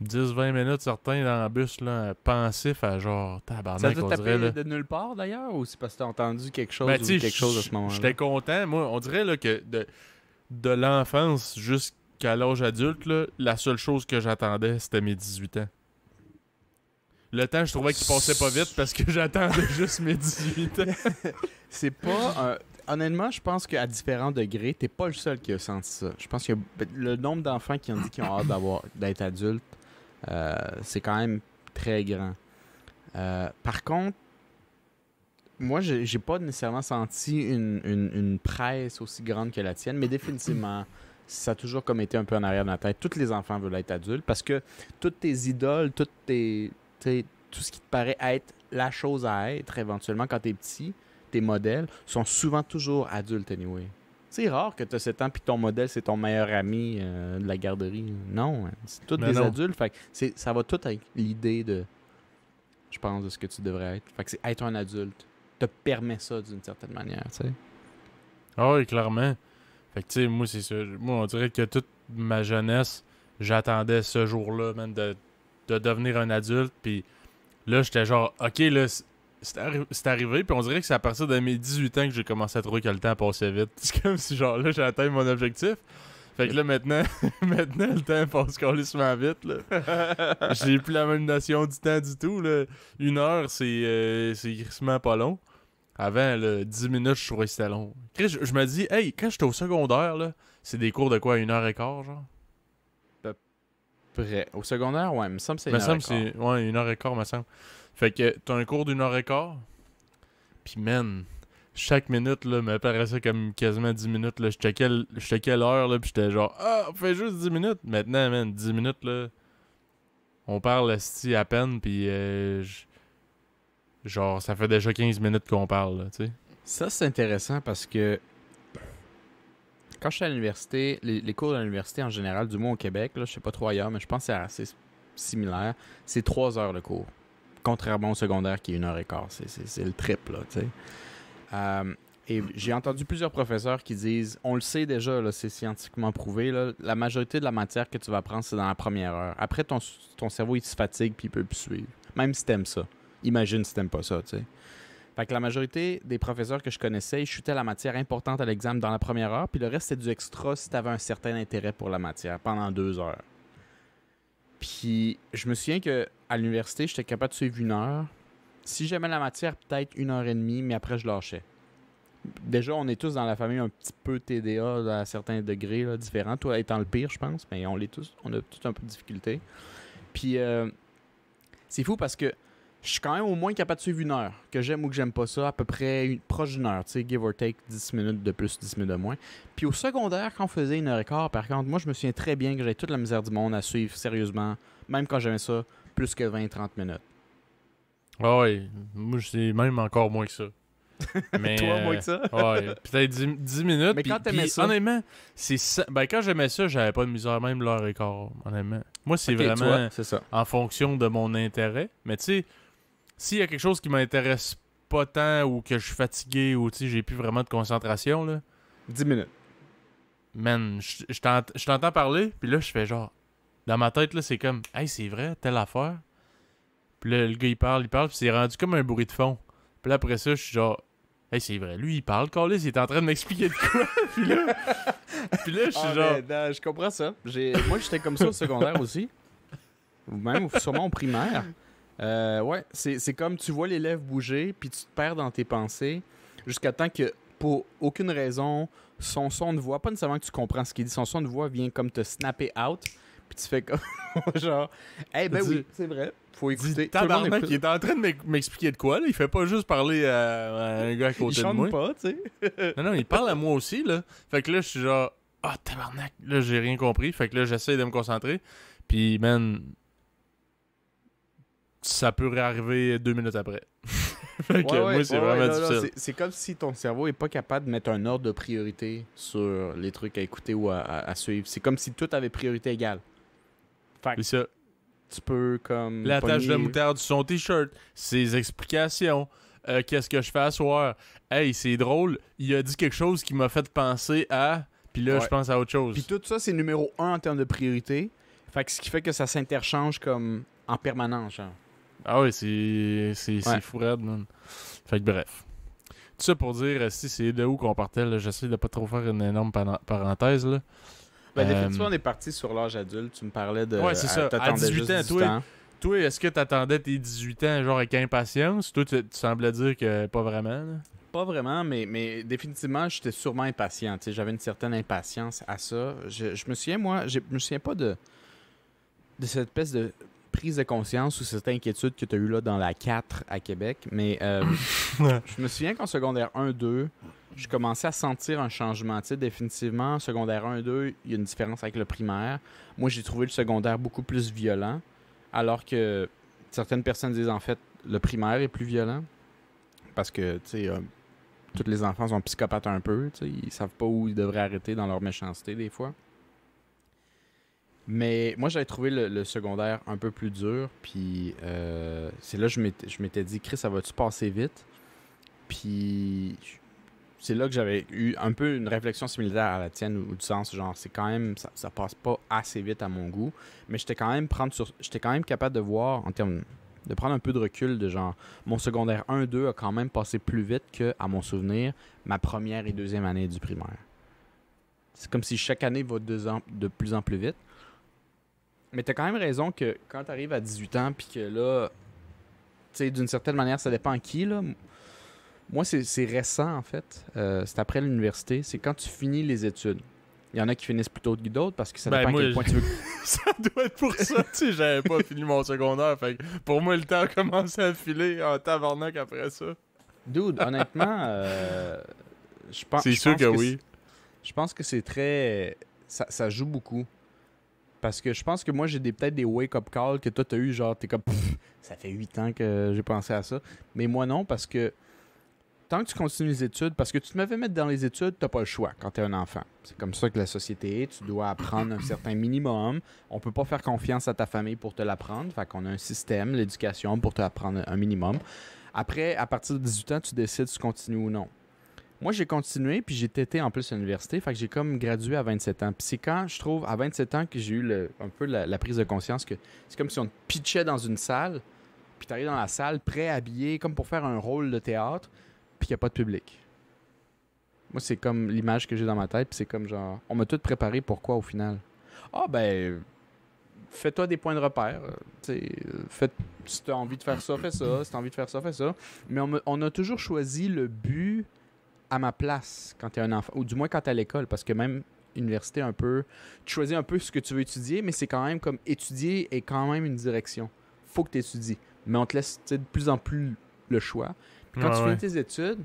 10-20 minutes, certains, dans le bus, là, pensif à genre, Ça tabarnak, t'a on tapé dirait, là. de nulle part, d'ailleurs, ou c'est parce que t'as entendu quelque chose Ben, ou tu sais, quelque chose à ce moment-là? j'étais content. Moi, on dirait, là, que de l'enfance jusqu'à l'âge adulte, là, la seule chose que j'attendais, c'était mes 18 ans. Le temps, je trouvais qu'il passait pas vite parce que j'attendais juste mes 18 ans. C'est pas... honnêtement, je pense qu'à différents degrés, t'es pas le seul qui a senti ça. Je pense que le nombre d'enfants qui ont dit qu'ils ont hâte d'être adultes, c'est quand même très grand. Par contre, moi, j'ai pas nécessairement senti une presse aussi grande que la tienne, mais définitivement, ça a toujours comme été un peu en arrière de ma tête. Tous les enfants veulent être adultes parce que toutes tes idoles, tout ce qui te paraît être la chose à être éventuellement quand t'es petit, tes modèles sont souvent toujours adultes anyway. C'est rare que tu as 7 ans puis ton modèle c'est ton meilleur ami de la garderie. Non, hein. C'est tous Mais des non. adultes. Fait que ça va tout avec l'idée de, je pense, de ce que tu devrais être. Fait que c'est être un adulte te permet ça d'une certaine manière, tu sais. Ah oui, clairement. Fait que, tu sais, moi, c'est ça. Moi, on dirait que toute ma jeunesse, j'attendais ce jour-là, man, de devenir un adulte. Puis là, j'étais genre, OK, là, c'est arrivé. Puis on dirait que c'est à partir de mes 18 ans que j'ai commencé à trouver que le temps passait vite. C'est comme si, genre, là, j'ai atteint mon objectif. Fait que là, maintenant, le temps passe carrément vite, là. J'ai plus la même notion du temps du tout, là. 1 heure, c'est crissement pas long. Avant, là, 10 minutes, je trouvais que c'était long. Chris, je me dis, hey, quand j'étais au secondaire, là, c'est des cours de quoi, 1h15, genre? Prêt. Au secondaire, ouais, il me semble que c'est Me une heure semble et quart. c'est, ouais, 1h15, me semble. Fait que t'as un cours d'1h15, pis man, chaque minute, là, me paraissait comme quasiment 10 minutes, là. Je checkais l'heure, là, pis j'étais genre, ah, on fait juste 10 minutes. Maintenant, man, 10 minutes, là, on parle, esti, à peine, pis genre, ça fait déjà 15 minutes qu'on parle, là, tu sais. Ça, c'est intéressant parce que quand je suis à l'université, les cours de l'université en général, du moins au Québec, là, je sais pas trop ailleurs, mais je pense que c'est assez similaire. C'est 3 heures de cours. Contrairement au secondaire qui est 1h15. C'est le triple, là, tu sais. Et j'ai entendu plusieurs professeurs qui disent, on le sait déjà, là, c'est scientifiquement prouvé, là, la majorité de la matière que tu vas apprendre, c'est dans la première heure. Après, ton cerveau, il se fatigue puis il peut plus suivre. Même si t'aimes ça. Imagine si t'aimes pas ça, tu sais. Fait que la majorité des professeurs que je connaissais, ils chutaient la matière importante à l'examen dans la première heure, puis le reste, c'était du extra si tu avais un certain intérêt pour la matière pendant 2 heures. Puis je me souviens qu'à l'université, j'étais capable de suivre 1 heure. Si j'aimais la matière, peut-être 1h30, mais après, je lâchais. Déjà, on est tous dans la famille un petit peu TDA à certains degrés là, différents. Toi étant le pire, je pense, mais on a tous un peu de difficulté. Puis c'est fou parce que je suis quand même au moins capable de suivre une heure, que j'aime ou que j'aime pas ça, à peu près proche d'une heure, tu sais, give or take 10 minutes de plus, 10 minutes de moins. Puis au secondaire, quand on faisait 1h15, par contre, moi je me souviens très bien que j'avais toute la misère du monde à suivre sérieusement, même quand j'aimais ça, plus que 20-30 minutes. Ah ouais, moi c'est même encore moins que ça. Mais, Toi, moins que ça? Ouais, peut-être 10 minutes. Mais quand t'aimais ça? Honnêtement, quand j'aimais ça, j'avais pas de misère, même l'heure et quart, honnêtement. Moi, c'est Ok, vraiment toi, c'est ça. en fonction de mon intérêt. Mais tu sais, s'il y a quelque chose qui m'intéresse pas tant ou que je suis fatigué ou tu sais, j'ai plus vraiment de concentration, là, 10 minutes. man, je t'entends parler, puis là, je fais genre, dans ma tête, là, c'est comme, hey, c'est vrai, telle affaire. Puis là, le gars, il parle, puis c'est rendu comme un bruit de fond. Puis là, après ça, je suis genre, hey, c'est vrai, lui, il parle, Carlis, il est en train de m'expliquer de quoi. puis là, je suis genre. Non, je comprends ça. Moi, j'étais comme ça au secondaire aussi. Ou même, sûrement au primaire. Ouais, c'est comme tu vois l'élève bouger, puis tu te perds dans tes pensées, jusqu'à temps que, pour aucune raison, son son de voix, pas nécessairement que tu comprends ce qu'il dit, son son de voix vient comme te snapper out, puis tu fais comme, genre, hey, ben oui, c'est vrai, faut écouter. Tabarnak, il est en train de m'expliquer de quoi, là. Il fait pas juste parler à un gars à côté de moi. Il chante pas, tu sais. Non, il parle à moi aussi, là. Fait que là, je suis genre, tabarnak, là, j'ai rien compris. Fait que là, j'essaie de me concentrer. Puis, man, ça peut réarriver 2 minutes après. Fait que moi, c'est vraiment difficile. C'est comme si ton cerveau est pas capable de mettre un ordre de priorité sur les trucs à écouter ou à suivre. C'est comme si tout avait priorité égale. Fait que C'est ça. tu peux comme... La tâche de moutarde sur son t-shirt, ses explications, qu'est-ce que je fais à soir. Hey, c'est drôle, il a dit quelque chose qui m'a fait penser à... Puis là, je pense à autre chose. Puis tout ça, c'est numéro 1 en termes de priorité. Fait que ce qui fait que ça s'interchange comme en permanence, genre. Ah oui, c'est fou raide, man. Fait que bref. Tout ça pour dire, si c'est de où qu'on partait, là, j'essaie de pas trop faire une énorme parenthèse, là. Ben, définitivement, on est parti sur l'âge adulte. Tu me parlais de... Ouais, c'est ça. À 18 ans, toi, est-ce que t'attendais tes 18 ans, genre, avec impatience? Toi, tu semblais dire que pas vraiment, là. Pas vraiment, mais définitivement, j'étais sûrement impatient. J'avais une certaine impatience à ça. Je me souviens, moi, je me souviens pas de cette espèce de prise de conscience ou cette inquiétude que tu as eue là dans la 4 à Québec. Mais je me souviens qu'en secondaire 1-2, je commençais à sentir un changement. Définitivement, en secondaire 1-2, il y a une différence avec le primaire. Moi, j'ai trouvé le secondaire beaucoup plus violent, alors que certaines personnes disent en fait le primaire est plus violent. Parce que, tu sais, tous les enfants sont psychopathes un peu. Ils savent pas où ils devraient arrêter dans leur méchanceté, des fois. Mais moi, j'avais trouvé le secondaire un peu plus dur. Puis c'est là que je m'étais dit, Chris, ça va-tu passer vite? Puis c'est là que j'avais eu un peu une réflexion similaire à la tienne, ou du sens, genre, c'est quand même, ça passe pas assez vite à mon goût. Mais j'étais quand même capable de voir, en termes de prendre un peu de recul, de genre, mon secondaire 1-2 a quand même passé plus vite que, à mon souvenir, ma première et deuxième année du primaire. C'est comme si chaque année va de plus en plus vite. Mais t'as quand même raison que quand t'arrives à 18 ans, puis que là, tu sais, d'une certaine manière, ça dépend qui, là. Moi, c'est récent, en fait. C'est après l'université. C'est quand tu finis les études. Il y en a qui finissent plus tôt que d'autres parce que ça dépend à quel point tu veux... Ça doit être pour ça, tu sais, j'avais pas fini mon secondaire. Fait que pour moi, le temps a commencé à filer en tabarnak après ça. Dude, honnêtement, je pense... C'est sûr que oui. Je pense que c'est très... Ça joue beaucoup. Parce que je pense que moi, j'ai peut-être des wake-up calls que toi, t'as eu, genre, t'es comme... ça fait 8 ans que j'ai pensé à ça. Mais moi, non, parce que tant que tu continues les études, parce que tu te m'avais mettre dans les études, t'as pas le choix quand t'es un enfant. C'est comme ça que la société est. Tu dois apprendre un certain minimum. On peut pas faire confiance à ta famille pour te l'apprendre. Fait qu'on a un système, l'éducation, pour te apprendre un minimum. Après, à partir de 18 ans, tu décides si tu continues ou non. Moi, j'ai continué, puis j'ai tété en plus à l'université. Fait que j'ai comme gradué à 27 ans. Puis c'est quand, je trouve, à 27 ans que j'ai eu un peu la prise de conscience que c'est comme si on te pitchait dans une salle, puis t'arrives dans la salle, prêt, habillé, comme pour faire un rôle de théâtre, puis qu'il n'y a pas de public. Moi, c'est comme l'image que j'ai dans ma tête, puis c'est comme genre, on m'a tout préparé pour quoi au final? Ah, ben, fais-toi des points de repère. Si t'as envie de faire ça, fais ça. Si t'as envie de faire ça, fais ça. Mais on a toujours choisi le but à ma place quand t'es un enfant, ou du moins quand t'es à l'école, parce que même université un peu... Tu choisis un peu ce que tu veux étudier, mais c'est quand même comme étudier est quand même une direction. Faut que tu étudies. Mais on te laisse de plus en plus le choix. Puis quand tu finis tes études,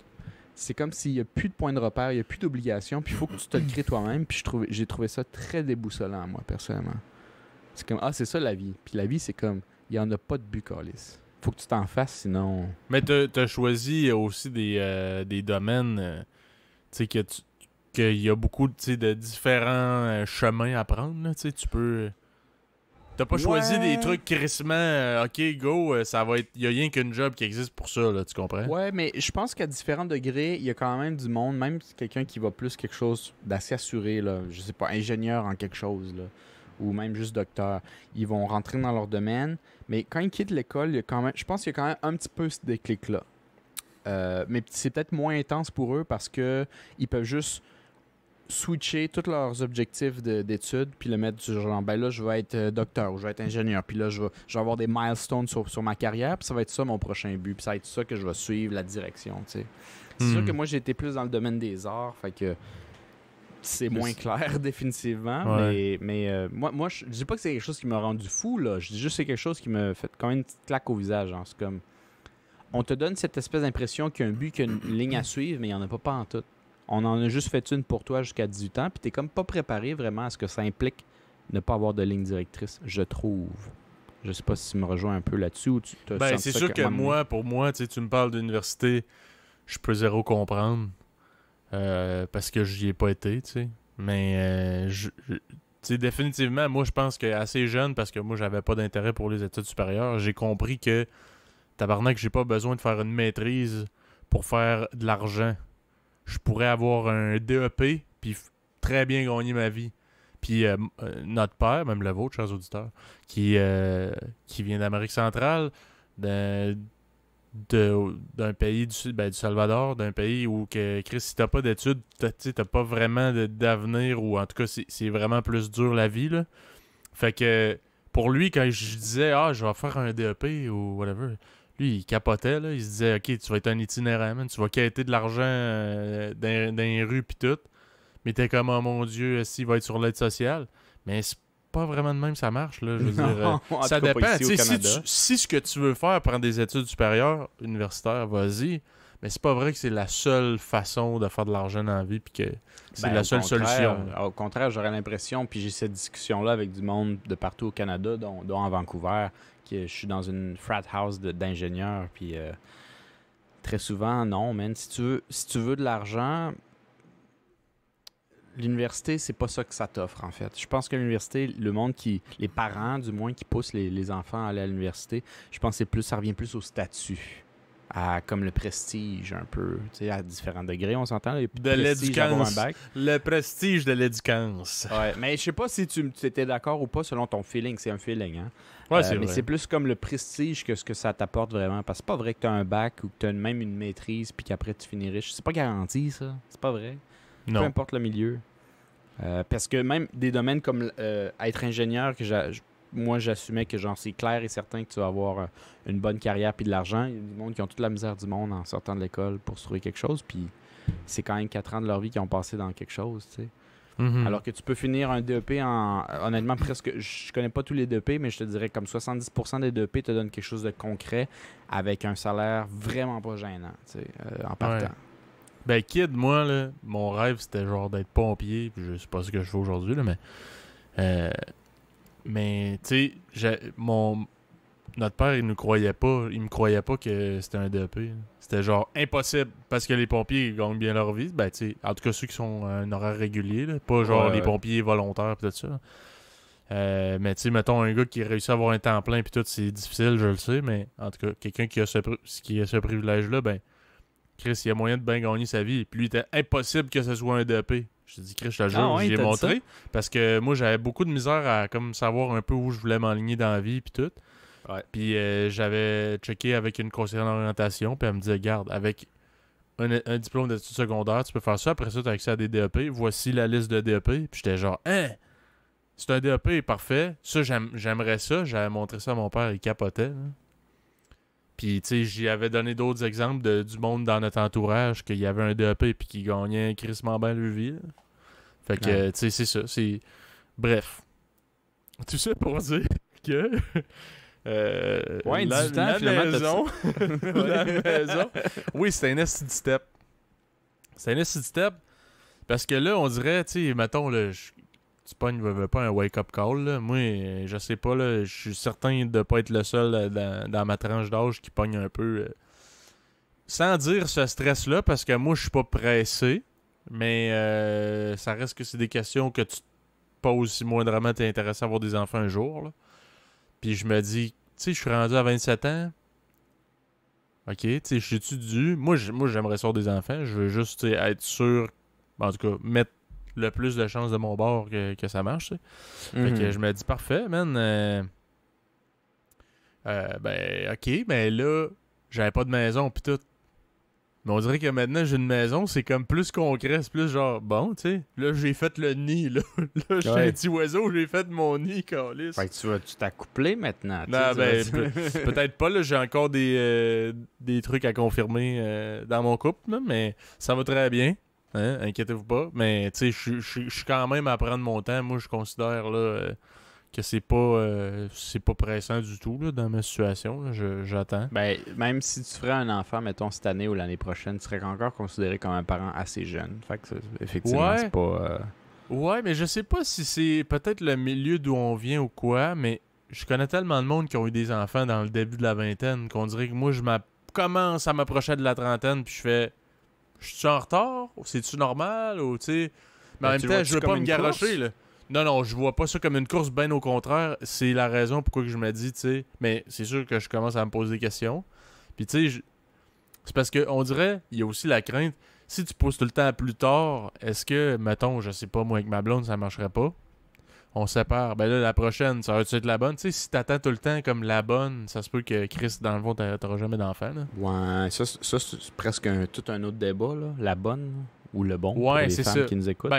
c'est comme s'il n'y a plus de point de repère, il n'y a plus d'obligation, puis il faut que tu te le crées toi-même. Puis j'ai trouvé ça très déboussolant, moi, personnellement. C'est comme, c'est ça la vie. Puis la vie, c'est comme, il n'y en a pas de but, câlisse. Faut que tu t'en fasses, sinon... Mais t'as choisi aussi des domaines, tu sais, qu'il y a beaucoup de différents chemins à prendre, là, tu sais, tu peux... T'as pas choisi des trucs crissement, OK, go, ça va être... Il y a rien qu'une job qui existe pour ça, là, tu comprends? Ouais, mais je pense qu'à différents degrés, il y a quand même du monde, même quelqu'un qui va plus quelque chose d'assez assuré, là, je sais pas, ingénieur en quelque chose, là, ou même juste docteur, ils vont rentrer dans leur domaine, mais quand ils quittent l'école, il y a quand même, je pense qu'il y a quand même un petit peu ce déclic-là. Mais c'est peut-être moins intense pour eux parce que ils peuvent juste switcher tous leurs objectifs d'études puis le mettre du genre, ben là, je vais être docteur ou je vais être ingénieur, puis là, je vais avoir des milestones sur ma carrière, puis ça va être ça mon prochain but, puis ça va être ça que je vais suivre, la direction, tu sais. C'est sûr que moi, j'ai été plus dans le domaine des arts, fait que c'est moins clair, définitivement, Ouais. mais moi je dis pas que c'est quelque chose qui m'a rendu fou, là. Je dis juste que c'est quelque chose qui m'a fait quand même une petite claque au visage, hein. C'est comme, on te donne cette espèce d'impression qu'il y a un but, qu'il y a une ligne à suivre, mais il n'y en a pas en tout. On en a juste fait une pour toi jusqu'à 18 ans, puis t'es comme pas préparé vraiment à ce que ça implique ne pas avoir de ligne directrice, je trouve. Je sais pas si tu me rejoins un peu là-dessus ou tu te Ben, sens c'est ça sûr que pour moi, tu me parles d'université, je peux zéro comprendre, parce que j'y ai pas été, tu sais. Mais, tu sais, définitivement, moi, je pense que assez jeune, parce que moi, j'avais pas d'intérêt pour les études supérieures, j'ai compris que, tabarnak, j'ai pas besoin de faire une maîtrise pour faire de l'argent. Je pourrais avoir un DEP puis très bien gagner ma vie. Puis notre père, même le vôtre, chers auditeurs, qui vient d'Amérique centrale, d'un pays du Salvador, d'un pays où, Chris, si t'as pas d'études, t'as pas vraiment d'avenir, ou en tout cas, c'est vraiment plus dur la vie, là. Fait que, pour lui, quand je disais, je vais faire un DEP ou whatever, lui, il capotait, là. Il se disait, OK, tu vas être un itinérant, man. Tu vas quêter de l'argent dans les rues pis tout. Mais t'es comme, oh mon Dieu, s'il va être sur l'aide sociale. Mais c'est pas vraiment de même ça marche, là. Je veux dire, en ça tout cas, dépend. pas ici au Canada. Si ce que tu veux faire, prendre des études supérieures, universitaires, vas-y. Mais c'est pas vrai que c'est la seule façon de faire de l'argent dans la vie pis que c'est la seule solution. Au contraire, j'aurais l'impression, puis j'ai cette discussion-là avec du monde de partout au Canada, dont à Vancouver, que je suis dans une frat house d'ingénieurs, puis très souvent, non, man. Si tu veux de l'argent, l'université, c'est pas ça que ça t'offre, en fait. Je pense que l'université, les parents, du moins, qui poussent les enfants à aller à l'université, je pense que ça revient plus au statut. Comme le prestige, un peu, tu sais, à différents degrés, on s'entend. De l'éducance. Le prestige de l'éducance. Ouais, mais je sais pas si tu étais d'accord ou pas selon ton feeling. C'est un feeling, hein? Ouais, c'est mais vrai. c'est plus comme le prestige que ce que ça t'apporte vraiment. Parce que c'est pas vrai que tu as un bac ou que tu as même une maîtrise puis qu'après tu finis riche. C'est pas garanti, ça. C'est pas vrai. Non. Peu importe le milieu. Parce que même des domaines comme être ingénieur, moi j'assumais que genre c'est clair et certain que tu vas avoir une bonne carrière puis de l'argent. Il y a du monde qui ont toute la misère du monde en sortant de l'école pour se trouver quelque chose. Puis c'est quand même 4 ans de leur vie qui ont passé dans quelque chose, tu sais. Mm-hmm. Alors que tu peux finir un DEP honnêtement, presque... Je connais pas tous les DEP, mais je te dirais comme 70% des DEP te donnent quelque chose de concret avec un salaire vraiment pas gênant, tu sais, en partant. Ouais. Ben, kid, moi, là, mon rêve, c'était genre d'être pompier, puis je sais pas ce que je fais aujourd'hui, là, mais tu sais, notre père, il me croyait pas que c'était un DEP. Là. C'était genre impossible, parce que les pompiers ils gagnent bien leur vie. Ben, tu sais, en tout cas, ceux qui sont à un horaire régulier, là, pas genre les pompiers volontaires, pis tout ça. Mais tu sais, mettons un gars qui réussit à avoir un temps plein, puis tout, c'est difficile, je le sais, mais en tout cas, quelqu'un qui a ce privilège-là, ben, Chris, il y a moyen de bien gagner sa vie. Puis lui, il était impossible que ce soit un DEP. Je te dis, Chris, je te jure, j'y ai montré. Parce que moi, j'avais beaucoup de misère à comme savoir un peu où je voulais m'enligner dans la vie, puis tout. Ouais. Puis j'avais checké avec une conseillère d'orientation, puis elle me disait, garde, avec un diplôme d'études secondaires, tu peux faire ça. Après ça, tu as accès à des DEP. Voici la liste de DEP. Puis j'étais genre, c'est un DEP, parfait. Ça, j'aimerais ça. J'avais montré ça à mon père, il capotait. Là. Puis, tu sais, j'y avais donné d'autres exemples du monde dans notre entourage qu'il y avait un DEP puis qui gagnait crissement bien le vie. Là. Fait que, tu sais, c'est ça. Bref. Tout ça pour dire que... Ouais, la 18 ans, finalement, maison... la maison... Oui, c'est un esti de step. C'est un esti de step. Parce que là, on dirait, tu sais, mettons, là, tu pognes pas un wake-up call, là. Moi, je sais pas, là, je suis certain de pas être le seul dans ma tranche d'âge qui pogne un peu... sans dire ce stress-là, parce que moi, je suis pas pressé, mais ça reste que c'est des questions que tu te poses si moindrement t'es intéressé à avoir des enfants un jour, là. Puis je me dis, tu sais, je suis rendu à 27 ans. OK, tu sais, je suis-tu dû? Moi, j'aimerais ça avoir des enfants. Je veux juste, tu sais, être sûr, en tout cas, mettre le plus de chances de mon bord que ça marche, tu sais. Fait que je me dis, parfait, man. Ben, OK, mais là, j'avais pas de maison, pis tout. Mais on dirait que maintenant, j'ai une maison, c'est comme plus concret, c'est plus genre, bon, tu sais, là, j'ai fait le nid, là. Là, je suis un petit oiseau, j'ai fait mon nid, câlisse. Fait que tu t'as couplé maintenant. Non, ben, peut-être pas, là, j'ai encore des trucs à confirmer dans mon couple, là, mais ça va très bien, hein, inquiétez-vous pas. Mais, tu sais, je suis quand même à prendre mon temps. Moi, je considère, là, que c'est pas pressant du tout, là, dans ma situation, là, j'attends. Ben, même si tu ferais un enfant, mettons, cette année ou l'année prochaine, tu serais encore considéré comme un parent assez jeune. Fait que, effectivement, c'est pas... Ouais, mais je sais pas si c'est peut-être le milieu d'où on vient ou quoi, mais je connais tellement de monde qui ont eu des enfants dans le début de la vingtaine qu'on dirait que moi, commence à m'approcher de la trentaine, puis je fais... Je suis en retard? Ou c'est-tu normal? Ou, tu sais... Mais en même temps, je veux pas me garrocher, là. Non, je vois pas ça comme une course, bien au contraire. C'est la raison pourquoi que je me dis, tu sais... Mais c'est sûr que je commence à me poser des questions. Puis, tu sais, c'est parce qu'on dirait, il y a aussi la crainte... Si tu pousses tout le temps à plus tard, est-ce que, mettons, je sais pas, moi, avec ma blonde, ça marcherait pas? On se sépare. Ben là, la prochaine, ça va-tu être la bonne? Tu sais, si t'attends tout le temps comme la bonne, ça se peut que Chris, dans le fond, t'auras jamais d'enfant, là. Ouais, ça c'est presque tout un autre débat, là. La bonne, là, ou le bon, ouais, pour les c'est femmes ça. qui nous écoutent,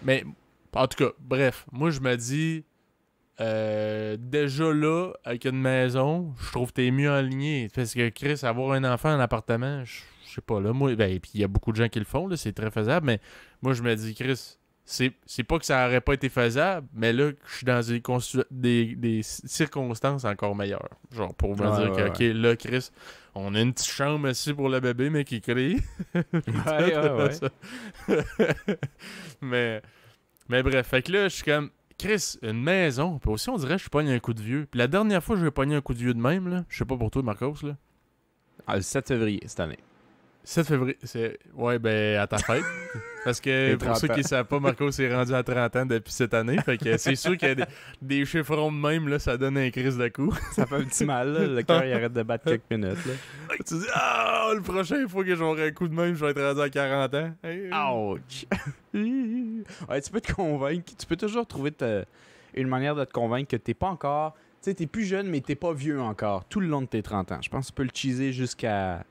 mais en tout cas, bref, moi, je me dis... déjà là, avec une maison, je trouve que t'es mieux aligné. Parce que Chris, avoir un enfant en appartement, je sais pas, là, moi, ben, puis il y a beaucoup de gens qui le font, là, c'est très faisable, mais moi, je me dis, Chris, c'est pas que ça aurait pas été faisable, mais là, je suis dans des circonstances encore meilleures. Genre, pour me dire que, OK, là, Chris, on a une petite chambre ici pour le bébé, mais qui crie. ouais. mais bref, fait que là, je suis comme... Chris, une maison. Puis aussi, on dirait que je pogne un coup de vieux. Puis la dernière fois que j'ai pogné un coup de vieux de même, là, je sais pas pour toi, Marcos, là. Le 7 février, cette année. 7 février, c'est... Ouais, ben, à ta fête. Parce que, pour ceux qui ne savent pas, Marcos est rendu à 30 ans depuis cette année. Fait que c'est sûr qu'il y a des chiffres ronds de même, là, ça donne un crise de coup. Ça fait un petit mal, là. Le cœur, il arrête de battre quelques minutes, là. Tu dis, le prochain fois que j'aurai un coup de même, je vais être rendu à 40 ans. Ouch! Ouais, tu peux te convaincre. Tu peux toujours trouver une manière de te convaincre que t'es pas encore... Tu sais, t'es plus jeune, mais t'es pas vieux encore. Tout le long de tes 30 ans. Je pense que tu peux le cheeser jusqu'à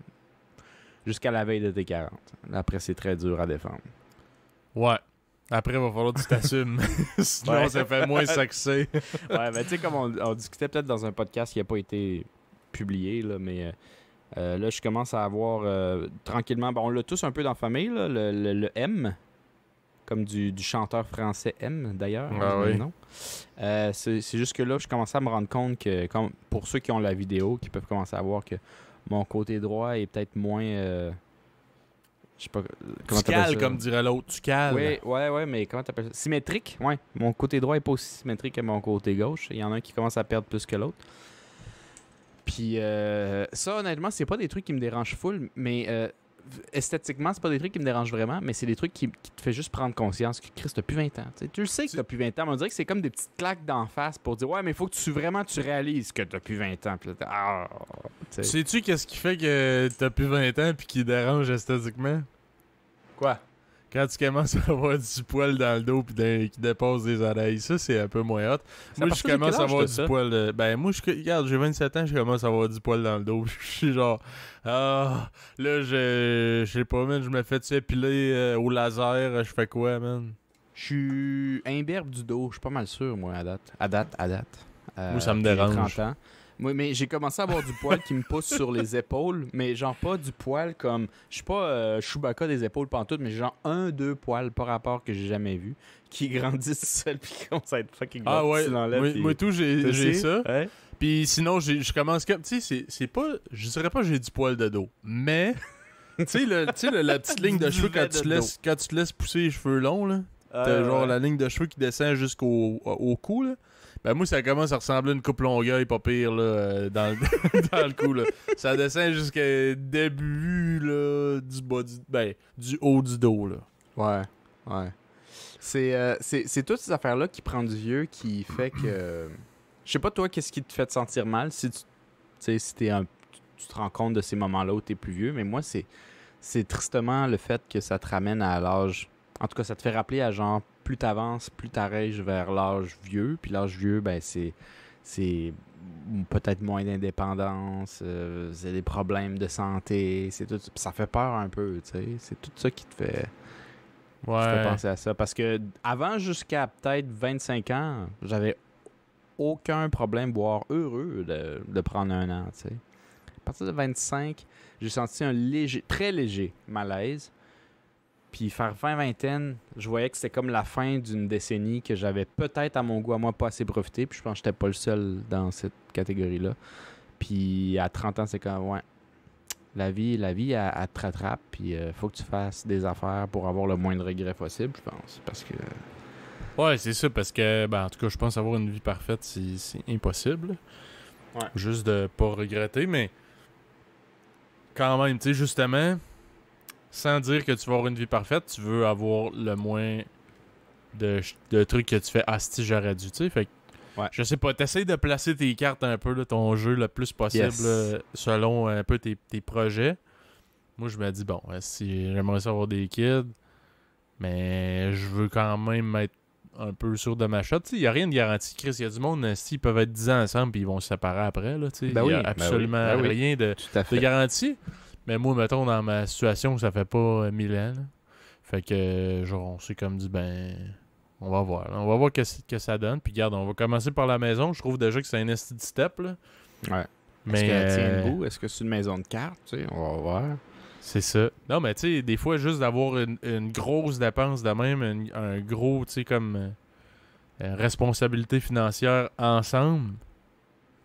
la veille de tes 40. Après, c'est très dur à défendre. Ouais. Après, il va falloir que tu t'assumes. Sinon, ça fait moins sexy. Ouais, ben tu sais, comme on discutait peut-être dans un podcast qui n'a pas été publié, là, mais là, je commence à avoir tranquillement... Ben, on l'a tous un peu dans la famille, là, le M, comme du chanteur français M, d'ailleurs. Ah oui. Non. C'est juste que là, je commençais à me rendre compte que, pour ceux qui ont la vidéo, qui peuvent commencer à voir que mon côté droit est peut-être moins... je sais pas comment tu cales, comme dirait l'autre. Tu cales. Ouais, mais comment t'appelles ça? Symétrique, ouais. Mon côté droit est pas aussi symétrique que mon côté gauche. Il y en a un qui commence à perdre plus que l'autre. Puis ça, honnêtement, c'est pas des trucs qui me dérangent full, mais esthétiquement, c'est pas des trucs qui me dérangent vraiment, mais c'est des trucs qui te fait juste prendre conscience que Chris, t'as plus 20 ans. T'sais. Tu le sais que t'as plus 20 ans, mais on dirait que c'est comme des petites claques d'en face pour dire ouais, mais il faut que tu réalises que t'as plus 20 ans. Puis là, sais-tu qu'est-ce qui fait que t'as plus 20 ans puis qui dérange esthétiquement? Quoi? Quand tu commences à avoir du poil dans le dos puis qui dépasse des oreilles, ça c'est un peu moins hot. Moi je commence à avoir du poil. Regarde, j'ai 27 ans, je commence à avoir du poil dans le dos. Je suis genre là je sais pas, man, je me fais épiler au laser, je fais quoi, man? Je suis imberbe du dos, je suis pas mal sûr, moi, à date. Moi ça me dérange. 30 ans. Oui, mais j'ai commencé à avoir du poil qui me pousse sur les épaules, mais genre pas du poil comme... Je suis pas Chewbacca des épaules pantoute, mais genre 1-2 poils par rapport que j'ai jamais vu, qui grandissent tout seul puis qui commencent à être fucking gros. Ah ouais, moi tout, j'ai ça. Ouais. Puis sinon, je commence comme... Tu sais, c'est pas... Je dirais pas que j'ai du poil de dos, mais... tu sais, la petite ligne de cheveux quand tu te laisses pousser les cheveux longs, là. T'as genre la ligne de cheveux qui descend jusqu'au cou, là. Ben moi, ça commence à ressembler à une coupe longueuil, pas pire, là, dans le cou, là. Ça descend jusqu'au début, là, du haut du dos, là. Ouais. C'est toutes ces affaires-là qui prend du vieux qui fait que... Je sais pas, toi, qu'est-ce qui te fait te sentir mal si tu te rends compte de ces moments-là où t'es plus vieux, mais moi, c'est tristement le fait que ça te ramène à l'âge... En tout cas, ça te fait rappeler à genre, plus t'avances, plus t'arrives vers l'âge vieux. Puis l'âge vieux, ben c'est peut-être moins d'indépendance, c'est des problèmes de santé, c'est tout. Ça fait peur un peu, tu sais. C'est tout ça qui te fait penser à ça. Parce que avant, jusqu'à peut-être 25 ans, j'avais aucun problème, voire heureux de prendre un an, tu sais. À partir de 25, j'ai senti un très léger malaise. Puis faire vingtaine, je voyais que c'était comme la fin d'une décennie que j'avais peut-être à mon goût à moi pas assez profité. Puis je pense que j'étais pas le seul dans cette catégorie-là. Puis à 30 ans, c'est comme, ouais, la vie, elle te rattrape. Puis faut que tu fasses des affaires pour avoir le moins de regrets possible, je pense. Parce que... Ouais, c'est ça, parce que, ben, en tout cas, je pense avoir une vie parfaite, c'est impossible. Ouais. Juste de pas regretter, mais quand même, tu sais, justement... Sans dire que tu vas avoir une vie parfaite, tu veux avoir le moins de trucs que tu fais « Ah, si j'aurais dû », tu sais. Fait que, ouais. Je sais pas, t'essayes de placer tes cartes un peu, là, ton jeu le plus possible, Yes. selon un peu tes projets. Moi, je me dis, bon, si j'aimerais ça avoir des kids, mais je veux quand même être un peu sûr de ma shot. Il n'y a rien de garanti, Chris. Il y a du monde, s'ils peuvent être 10 ans ensemble puis ils vont se séparer après, là, tu sais. Il n'y a absolument rien de garanti. Mais moi, mettons, dans ma situation, ça fait pas 1000 ans. Là. Fait que, genre, on s'est comme dit, ben, on va voir. Là. On va voir ce que ça donne. Puis, regarde, on va commencer par la maison. Je trouve déjà que c'est un esti de step, là. Ouais. Mais, est-ce qu'elle tient debout? Est-ce que c'est une maison de cartes? Tu sais, on va voir. C'est ça. Non, mais tu sais, des fois, juste d'avoir une grosse dépense de même, un gros, tu sais, comme responsabilité financière ensemble,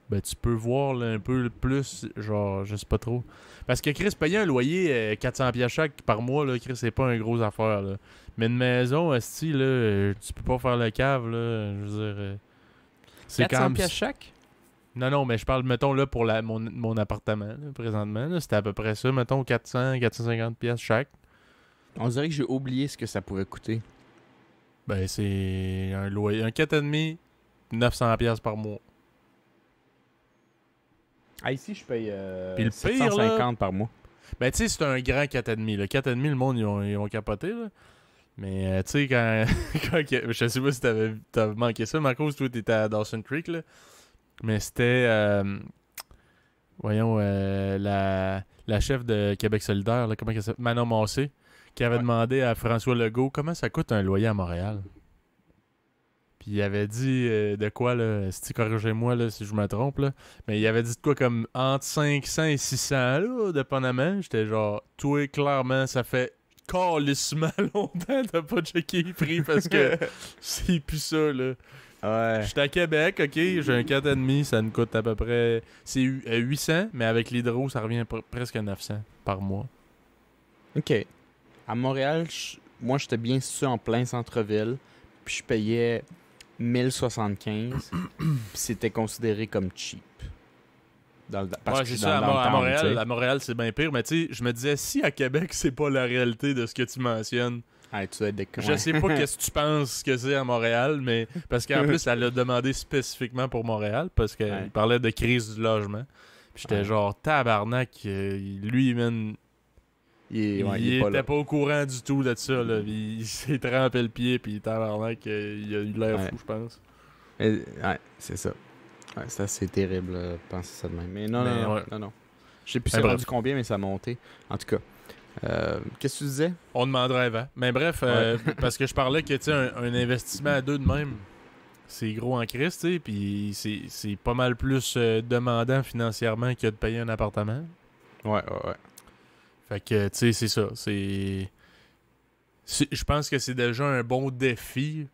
ben, tu peux voir là, un peu plus, genre, je sais pas trop. Parce que Chris, payer un loyer 400$ chaque par mois, là, Chris, c'est pas une grosse affaire, là. Mais une maison, esti, là, tu peux pas faire le cave, là, je veux dire... c'est 400$ chaque? Non, mais je parle, mettons, là, pour mon appartement, là, présentement, là, c'était à peu près ça, mettons, 450$ chaque. On dirait que j'ai oublié ce que ça pourrait coûter. Ben, c'est un loyer, un 4,5, 900$ par mois. Ah, ici, je paye puis le 750$ pire, là, par mois. Ben, tu sais, c'est un grand 4,5. Le 4,5, le monde, ils ont capoté, là. Mais, tu sais, quand je sais pas si t'avais manqué ça, Marcos, toi, t'étais à Dawson Creek, là. Mais c'était, voyons, la chef de Québec solidaire, là, comment elle s'appelle? Manon Massé, qui avait demandé à François Legault comment ça coûte un loyer à Montréal. Puis il avait dit de quoi, là, si corrigez-moi là, si je me trompe, là, mais il avait dit de quoi comme entre 500 et 600, là, dépendamment. J'étais genre, toi, clairement, ça fait calissement longtemps de pas checker les prix parce que c'est plus ça, là. Ouais. J'étais à Québec, ok, j'ai un 4,5, ça nous coûte à peu près... C'est 800, mais avec l'hydro, ça revient presque à 900 par mois. OK. À Montréal, moi, j'étais bien situé en plein centre-ville, puis je payais 1075, puis c'était considéré comme cheap. Parce que c'est ça, à Montréal, c'est bien pire, mais tu sais, je me disais, si à Québec, c'est pas la réalité de ce que tu mentionnes, je sais pas qu'est-ce que tu penses que c'est à Montréal, mais parce qu'en plus, elle l'a demandé spécifiquement pour Montréal, parce qu'elle parlait de crise du logement. Puis j'étais genre, tabarnak, lui, man... Il était pas au courant du tout de ça, là. Il s'est trempé le pied, puis tabarnak, il a eu l'air fou, je pense. Ouais, c'est ça. Ouais, c'est assez terrible, penser ça de même. Mais non. Je sais plus c'est rendu combien, mais ça a monté. En tout cas, qu'est-ce que tu disais? On demanderait avant. Mais bref, parce que je parlais que, tu sais, un investissement à deux de même, c'est gros en Christ, tu sais, puis c'est pas mal plus demandant financièrement que de payer un appartement. Ouais. Fait que, tu sais, c'est ça. Je pense que c'est déjà un bon défi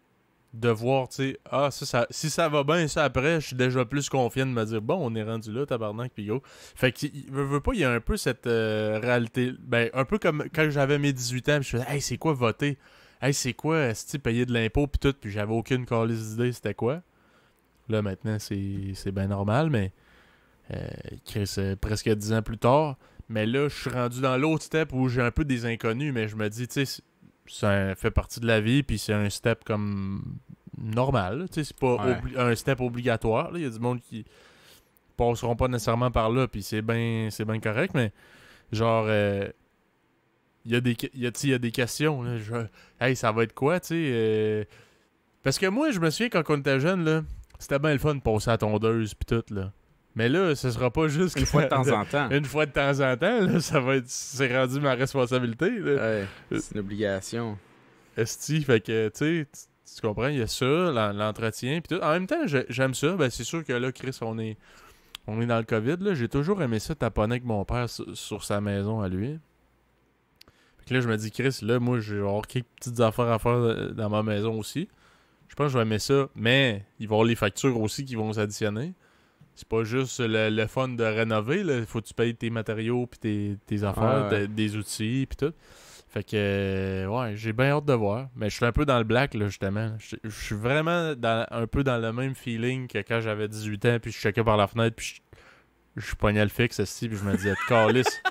de voir, tu sais, si ça va bien, ça après, je suis déjà plus confiant de me dire, bon, on est rendu là, tabarnak, pis go. Fait que, veut pas, il y a un peu cette réalité, ben, un peu comme quand j'avais mes 18 ans, pis je faisais, hey, c'est quoi voter? Hey, c'est quoi, payer de l'impôt, pis tout, puis j'avais aucune calice d'idée, c'était quoi? Là, maintenant, c'est bien normal, mais, Chris, presque 10 ans plus tard, mais là, je suis rendu dans l'autre step où j'ai un peu des inconnus, mais je me dis, tu sais, ça fait partie de la vie, puis c'est un step comme normal. Tu sais, c'est pas un step obligatoire. Il y a du monde qui passeront pas nécessairement par là, puis c'est bien correct, mais genre, il y a des questions. Là, hey, ça va être quoi, tu sais? Parce que moi, je me souviens quand on était jeune, là, c'était bien le fun de passer à la tondeuse, puis tout, là. Mais là, ce sera pas juste une fois de temps en temps. Une fois de temps en temps, là, c'est rendu ma responsabilité. Là. Ouais, c'est une obligation. Esti, fait que, tu sais, tu comprends, il y a ça, l'entretien, puis tout. En même temps, j'aime ça. Ben, c'est sûr que là, Chris, on est dans le COVID, là. J'ai toujours aimé ça, taponner avec mon père sur sa maison à lui. Fait que là, je me dis, Chris, là, moi, je vais avoir quelques petites affaires à faire dans ma maison aussi. Je pense que je vais aimer ça, mais il va y avoir les factures aussi qui vont s'additionner. C'est pas juste le fun de rénover, là. Faut que tu payes tes matériaux puis tes affaires, des outils puis tout. Fait que, ouais, j'ai bien hâte de voir. Mais je suis un peu dans le black, là, justement. Je suis vraiment un peu dans le même feeling que quand j'avais 18 ans puis je checkais par la fenêtre puis je pognais le fixe, puis je me disais, calisse,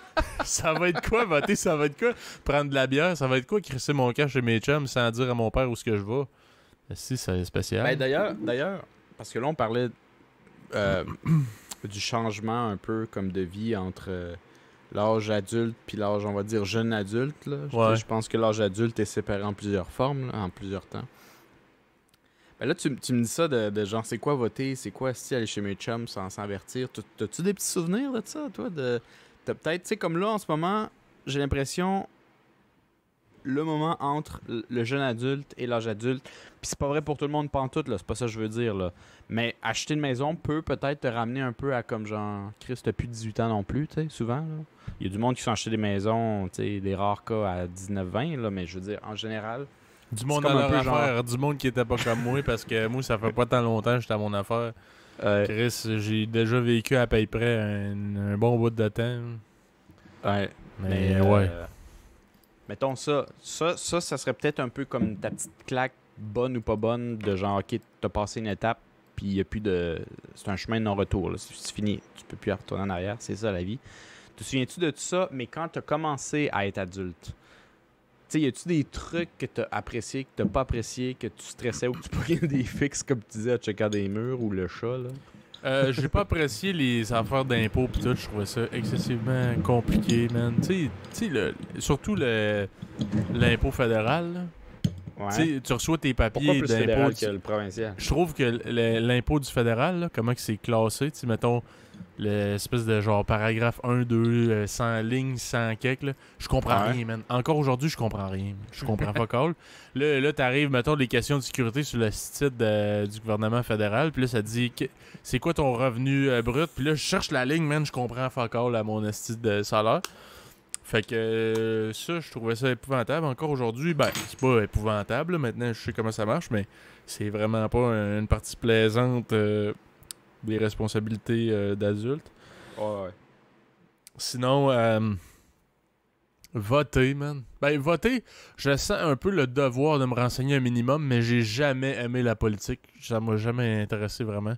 ça va être quoi, voter? Ça va être quoi? Prendre de la bière? Ça va être quoi? Crisser mon camp chez mes chums sans dire à mon père où est-ce que je vais? Si, c'est spécial. Ben, d'ailleurs, parce que là, on parlait du changement un peu comme de vie entre l'âge adulte puis l'âge, on va dire, jeune adulte. Là. Ouais. Je pense que l'âge adulte est séparé en plusieurs formes, là, en plusieurs temps. Ben là, tu me dis ça de genre, c'est quoi voter, c'est quoi si aller chez mes chums sans s'avertir. T'as-tu des petits souvenirs de ça, toi? T'as peut-être, tu sais, comme là, en ce moment, j'ai l'impression, le moment entre le jeune adulte et l'âge adulte, puis c'est pas vrai pour tout le monde pantoute, là, c'est pas ça que je veux dire, là. Mais acheter une maison peut peut-être te ramener un peu à comme genre, Chris, t'as plus de 18 ans non plus, tu sais, souvent, là. Il y a du monde qui sont achetés des maisons, tu sais, des rares cas à 19-20, là, mais je veux dire, en général... Du monde à leur affaire, du monde qui était pas comme moi, parce que moi, ça fait pas tant longtemps que j'étais à mon affaire. Chris, j'ai déjà vécu à peu près un bon bout de temps. Ouais. Mais ouais. Mettons ça serait peut-être un peu comme ta petite claque, bonne ou pas bonne, de genre, ok, t'as passé une étape, puis il y a plus de... C'est un chemin de non-retour, là. C'est fini. Tu peux plus retourner en arrière, c'est ça la vie. Te souviens-tu de tout ça, mais quand t'as commencé à être adulte? Tu sais, y a-tu des trucs que t'as appréciés, que t'as pas appréciés, que tu stressais ou que tu pognais des fixes, comme tu disais, à checker des murs ou le chat, là? J'ai pas apprécié les affaires d'impôts pis tout, je trouvais ça excessivement compliqué, man. Tu sais, surtout l'impôt fédéral, là. Ouais. Tu reçois tes papiers d'impôt que le provincial. Je trouve que l'impôt du fédéral, là, comment que c'est classé, tu sais, mettons, l'espèce de genre paragraphe 1, 2, 100 lignes, 100 quelques, là, je comprends rien, man. Encore aujourd'hui, je comprends rien. Je comprends pas call. Là t'arrives, mettons, les questions de sécurité sur le site du gouvernement fédéral, puis là, ça te dit, c'est quoi ton revenu brut? Puis là, je cherche la ligne, man, je comprends fuck all à mon esti de salaire. Fait que ça, je trouvais ça épouvantable. Encore aujourd'hui, ben, c'est pas épouvantable. Là. Maintenant, je sais comment ça marche, mais c'est vraiment pas une partie plaisante des responsabilités d'adulte. Ouais. Sinon, voter, man. Ben, voter, je sens un peu le devoir de me renseigner un minimum, mais j'ai jamais aimé la politique. Ça m'a jamais intéressé vraiment.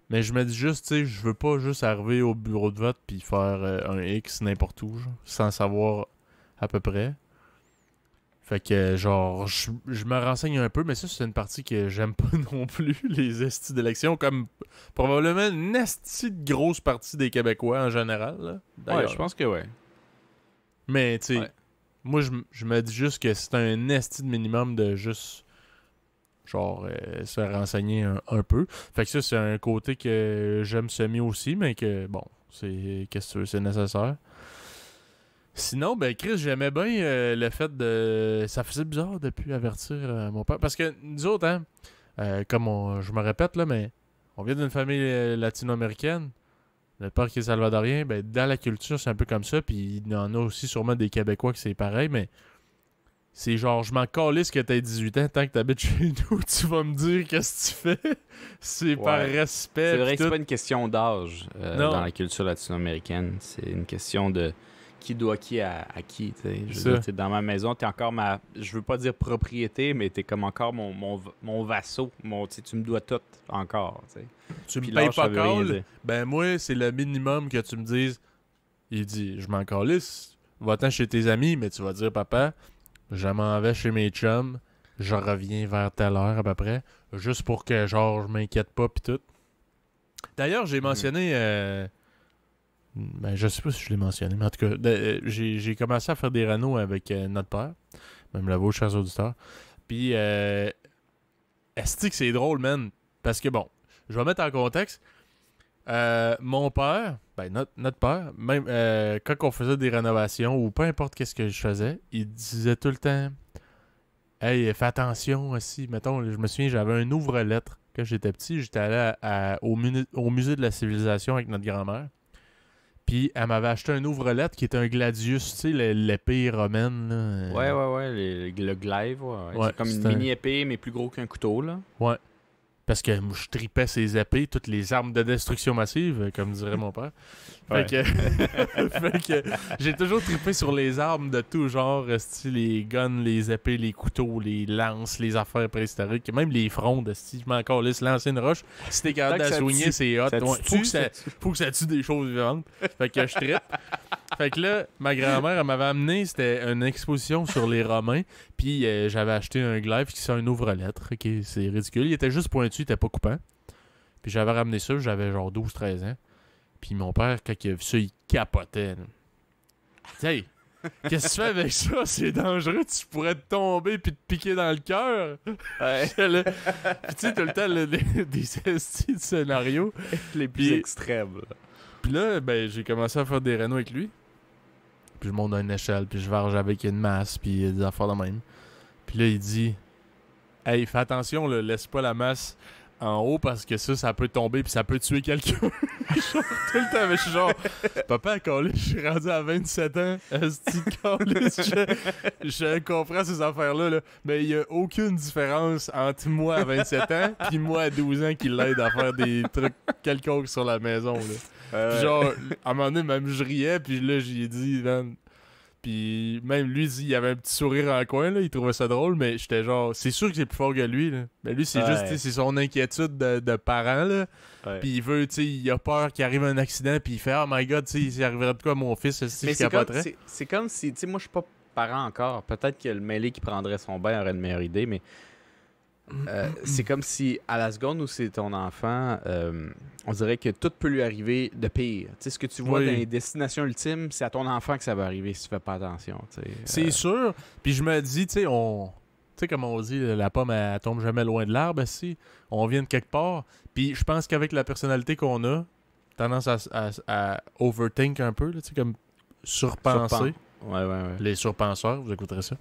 Mais je me dis juste, tu sais, je veux pas juste arriver au bureau de vote puis faire un X n'importe où, genre, sans savoir à peu près. Fait que, genre, je me renseigne un peu, mais ça, c'est une partie que j'aime pas non plus, les estis d'élection, comme probablement une esti de grosse partie des Québécois en général. Là, ouais, je pense que ouais. Mais, tu sais, moi, je me dis juste que c'est un esti de minimum de juste... genre se renseigner un peu. Fait que ça, c'est un côté que j'aime semi aussi, mais que, bon, qu'est-ce que tu veux, c'est nécessaire. Sinon, ben Chris, j'aimais bien le fait de... Ça faisait bizarre de plus avertir mon père. Parce que nous autres, hein, je me répète, là, mais on vient d'une famille latino-américaine. Notre père qui est salvadorien, ben, dans la culture, c'est un peu comme ça. Puis il y en a aussi sûrement des Québécois que c'est pareil, mais c'est genre, je m'en calisse que t'aies 18 ans, tant que t'habites chez nous, tu vas me dire qu'est-ce que tu fais. C'est par respect. C'est vrai pis que c'est tout. pas une question d'âge dans la culture latino-américaine. C'est une question de qui doit qui à qui. Je veux dire, t'es dans ma maison, t'es encore je veux pas dire propriété, mais t'es comme encore mon vassau. Tu me dois tout encore. T'sais. Tu me Puis payes l'âge, ça pas veut rien call, dire. ben moi, c'est le minimum que tu me dises. Il dit, je m'en calisse, va-t'en chez tes amis, mais tu vas dire, papa, je m'en vais chez mes chums, je reviens vers telle heure à peu près, juste pour que, genre, je m'inquiète pas pis tout. D'ailleurs, j'ai mentionné, ben, je sais pas si je l'ai mentionné, mais en tout cas, j'ai commencé à faire des rénaux avec notre père, même la vôtre, chers auditeurs. Puis, est-ce que c'est drôle, man? Parce que, bon, je vais mettre en contexte. Mon père, ben notre père, même quand on faisait des rénovations ou peu importe qu'est-ce que je faisais, il disait tout le temps hey, fais attention aussi. Mettons, je me souviens, j'avais un ouvre-lettres. Quand j'étais petit, j'étais allé au musée de la civilisation avec notre grand-mère. Puis elle m'avait acheté un ouvre-lettres qui était un gladius, tu sais, l'épée romaine. Là. Ouais, le glaive, Ouais, c'est comme une c'est mini-épée, mais plus gros qu'un couteau, là. Ouais. Parce que moi, je tripais ses épées, toutes les armes de destruction massive, comme dirait mon père. Fait que, fait que j'ai toujours trippé sur les armes de tout genre, style les guns, les épées, les couteaux, les lances, les affaires préhistoriques, même les frondes, style, je m'en calisse, lancer une roche. Si t'es capable de la soigner, c'est hot. Ouais, faut que ça tue des choses vivantes. Fait que je trippe. Fait que là, ma grand-mère, elle m'avait amené, c'était une exposition sur les Romains, puis j'avais acheté un glaive qui c'est un ouvre-lettres. Ok, c'est ridicule. Il était juste pointu, il était pas coupant. Puis j'avais ramené ça, j'avais genre 12-13 ans. Puis mon père, quand il a vu ça, il capotait. Hey, qu'est-ce que tu fais avec ça? C'est dangereux, tu pourrais te tomber puis te piquer dans le cœur. Ouais. Puis tu sais, tout le temps, des estis de scénarios. Les plus extrêmes. Là. Puis là, ben, j'ai commencé à faire des rénaux avec lui. Puis je monte dans une échelle, puis je varge avec une masse, puis des affaires de même. Puis là, il dit hey, fais attention, là, laisse pas la masse en haut parce que ça peut tomber puis ça peut tuer quelqu'un. Genre, tout le temps, mais je suis genre, papa, calé, je suis rendu à 27 ans. Esti de calé, je comprends ces affaires-là, là, mais il y a aucune différence entre moi à 27 ans puis moi à 12 ans qui l'aide à faire des trucs quelconques sur la maison. Là. Puis genre, à un moment donné, même je riais, puis là, j'y ai dit, man. Puis même lui, il avait un petit sourire en coin, là, il trouvait ça drôle, mais j'étais genre, c'est sûr que c'est plus fort que lui. Là. Mais lui, c'est juste, c'est son inquiétude de parent, là. Ouais. Puis il veut, tu sais, il a peur qu'il arrive un accident, puis il fait, oh my god, tu sais, il arriverait de quoi à mon fils, si je capoterais. C'est comme si, tu sais, moi, je suis pas parent encore. Peut-être que le mêlé qui prendrait son bain aurait une meilleure idée, mais c'est comme si, à la seconde où c'est ton enfant, on dirait que tout peut lui arriver de pire. Tu sais, ce que tu vois dans les destinations ultimes, c'est à ton enfant que ça va arriver si tu fais pas attention. C'est sûr. Puis je me dis, tu sais, tu sais, comme on dit, la pomme, elle tombe jamais loin de l'arbre, si on vient de quelque part. Puis je pense qu'avec la personnalité qu'on a, tendance à overthink un peu, tu sais, comme surpenser. Ouais. Les surpenseurs, vous écouterez ça.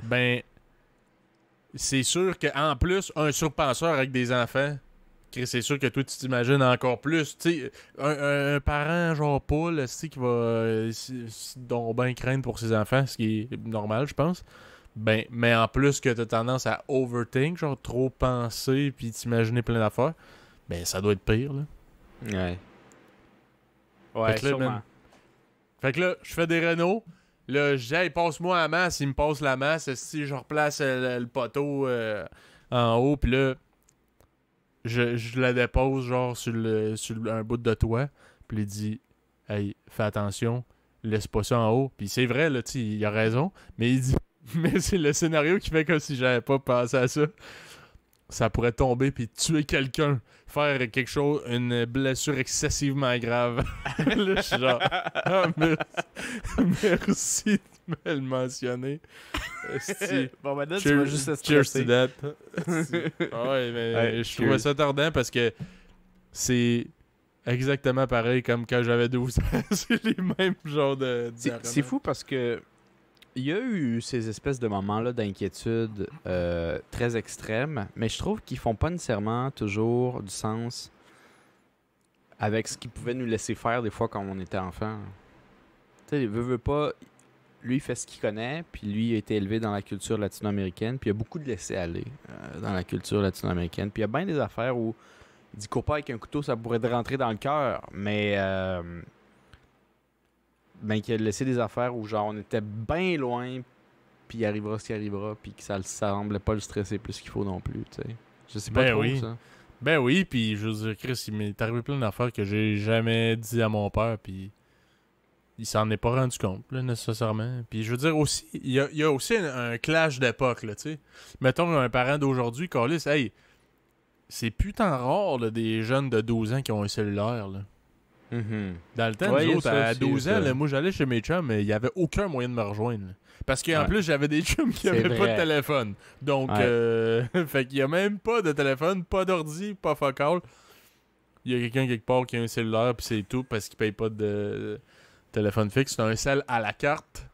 Ben, c'est sûr qu'en plus, un surpenseur avec des enfants, c'est sûr que toi, tu t'imagines encore plus. Tu sais, un parent genre poule, qui va donc ben craindre pour ses enfants, ce qui est normal, je pense. Ben, mais en plus que tu as tendance à overthink, genre trop penser puis t'imaginer plein d'affaires, ben ça doit être pire, là. Ouais. Ouais, sûrement. Fait que là, je fais des rénaux. Là, je dis, hey, passe-moi la masse. Il me passe la masse. Si je replace le poteau en haut, puis là, je la dépose, genre, sur un bout de toit. Puis il dit, hey, fais attention, laisse pas ça en haut. Puis c'est vrai, là, tu sais, il a raison. Mais il dit, mais c'est le scénario qui fait comme si j'avais pas pensé à ça. Ça pourrait tomber puis tuer quelqu'un. Faire quelque chose, une blessure excessivement grave. Là, je suis genre, merci de me le mentionner. Bon, maintenant, tu vas juste stresser. Cheers to that. Ouais, mais je trouvais ça tordant parce que c'est exactement pareil comme quand j'avais 12 ans. C'est les mêmes genres de... C'est fou parce que Il y a eu ces espèces de moments-là d'inquiétude très extrêmes, mais je trouve qu'ils font pas nécessairement toujours du sens avec ce qu'ils pouvaient nous laisser faire des fois quand on était enfant. Tu sais, veut pas, lui il fait ce qu'il connaît, puis lui il a été élevé dans la culture latino-américaine, puis il y a beaucoup de laisser-aller dans la culture latino-américaine, puis il y a bien des affaires où il dit cours pas avec un couteau, ça pourrait te rentrer dans le cœur, mais ben qu'il a laissé des affaires où genre on était bien loin, puis il arrivera ce qui arrivera, puis que ça semblait pas le stresser plus qu'il faut non plus, tu sais. Je sais pas trop ça. Ben oui, puis je veux dire, Chris, il m'est arrivé plein d'affaires que j'ai jamais dit à mon père, puis il s'en est pas rendu compte, là, nécessairement. Puis je veux dire aussi, il y a aussi un clash d'époque, là, tu sais. Mettons un parent d'aujourd'hui, Carlis, hey, c'est putain rare, là, des jeunes de 12 ans qui ont un cellulaire, là. Mm-hmm. Dans le temps, nous autres, à 12 ans, là, moi j'allais chez mes chums, mais il n'y avait aucun moyen de me rejoindre. Là. Parce qu'en plus, j'avais des chums qui n'avaient pas de téléphone. Donc, fait qu'il n'y a même pas de téléphone, pas d'ordi, pas fuck all. Il y a quelqu'un quelque part qui a un cellulaire, puis c'est tout, parce qu'il paye pas de téléphone fixe. C'est un cell à la carte.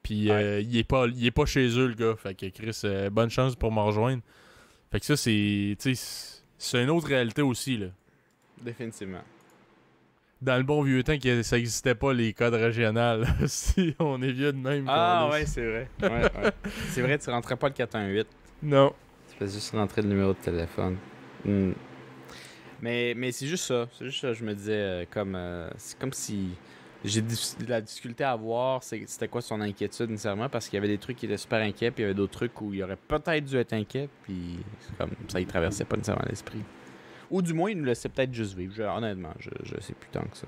Puis il est pas chez eux, le gars. Fait que Chris, bonne chance pour me rejoindre. Fait que ça, c'est une autre réalité aussi, là. Définitivement. Dans le bon vieux temps, ça n'existait pas les codes régionaux. Si on est vieux de même. Ah ouais, c'est vrai. Ouais. C'est vrai, tu rentrais pas le 418. Non. Tu faisais juste rentrer le numéro de téléphone. Mais c'est juste ça. C'est juste ça, je me disais, c'est comme si j'ai de la difficulté à voir c'était quoi son inquiétude nécessairement, parce qu'il y avait des trucs qui étaient super inquiets, puis il y avait d'autres trucs où il aurait peut-être dû être inquiet, puis c'est comme ça, il traversait pas nécessairement l'esprit. Ou du moins, il nous laissait peut-être juste vivre. Honnêtement, je sais plus tant que ça.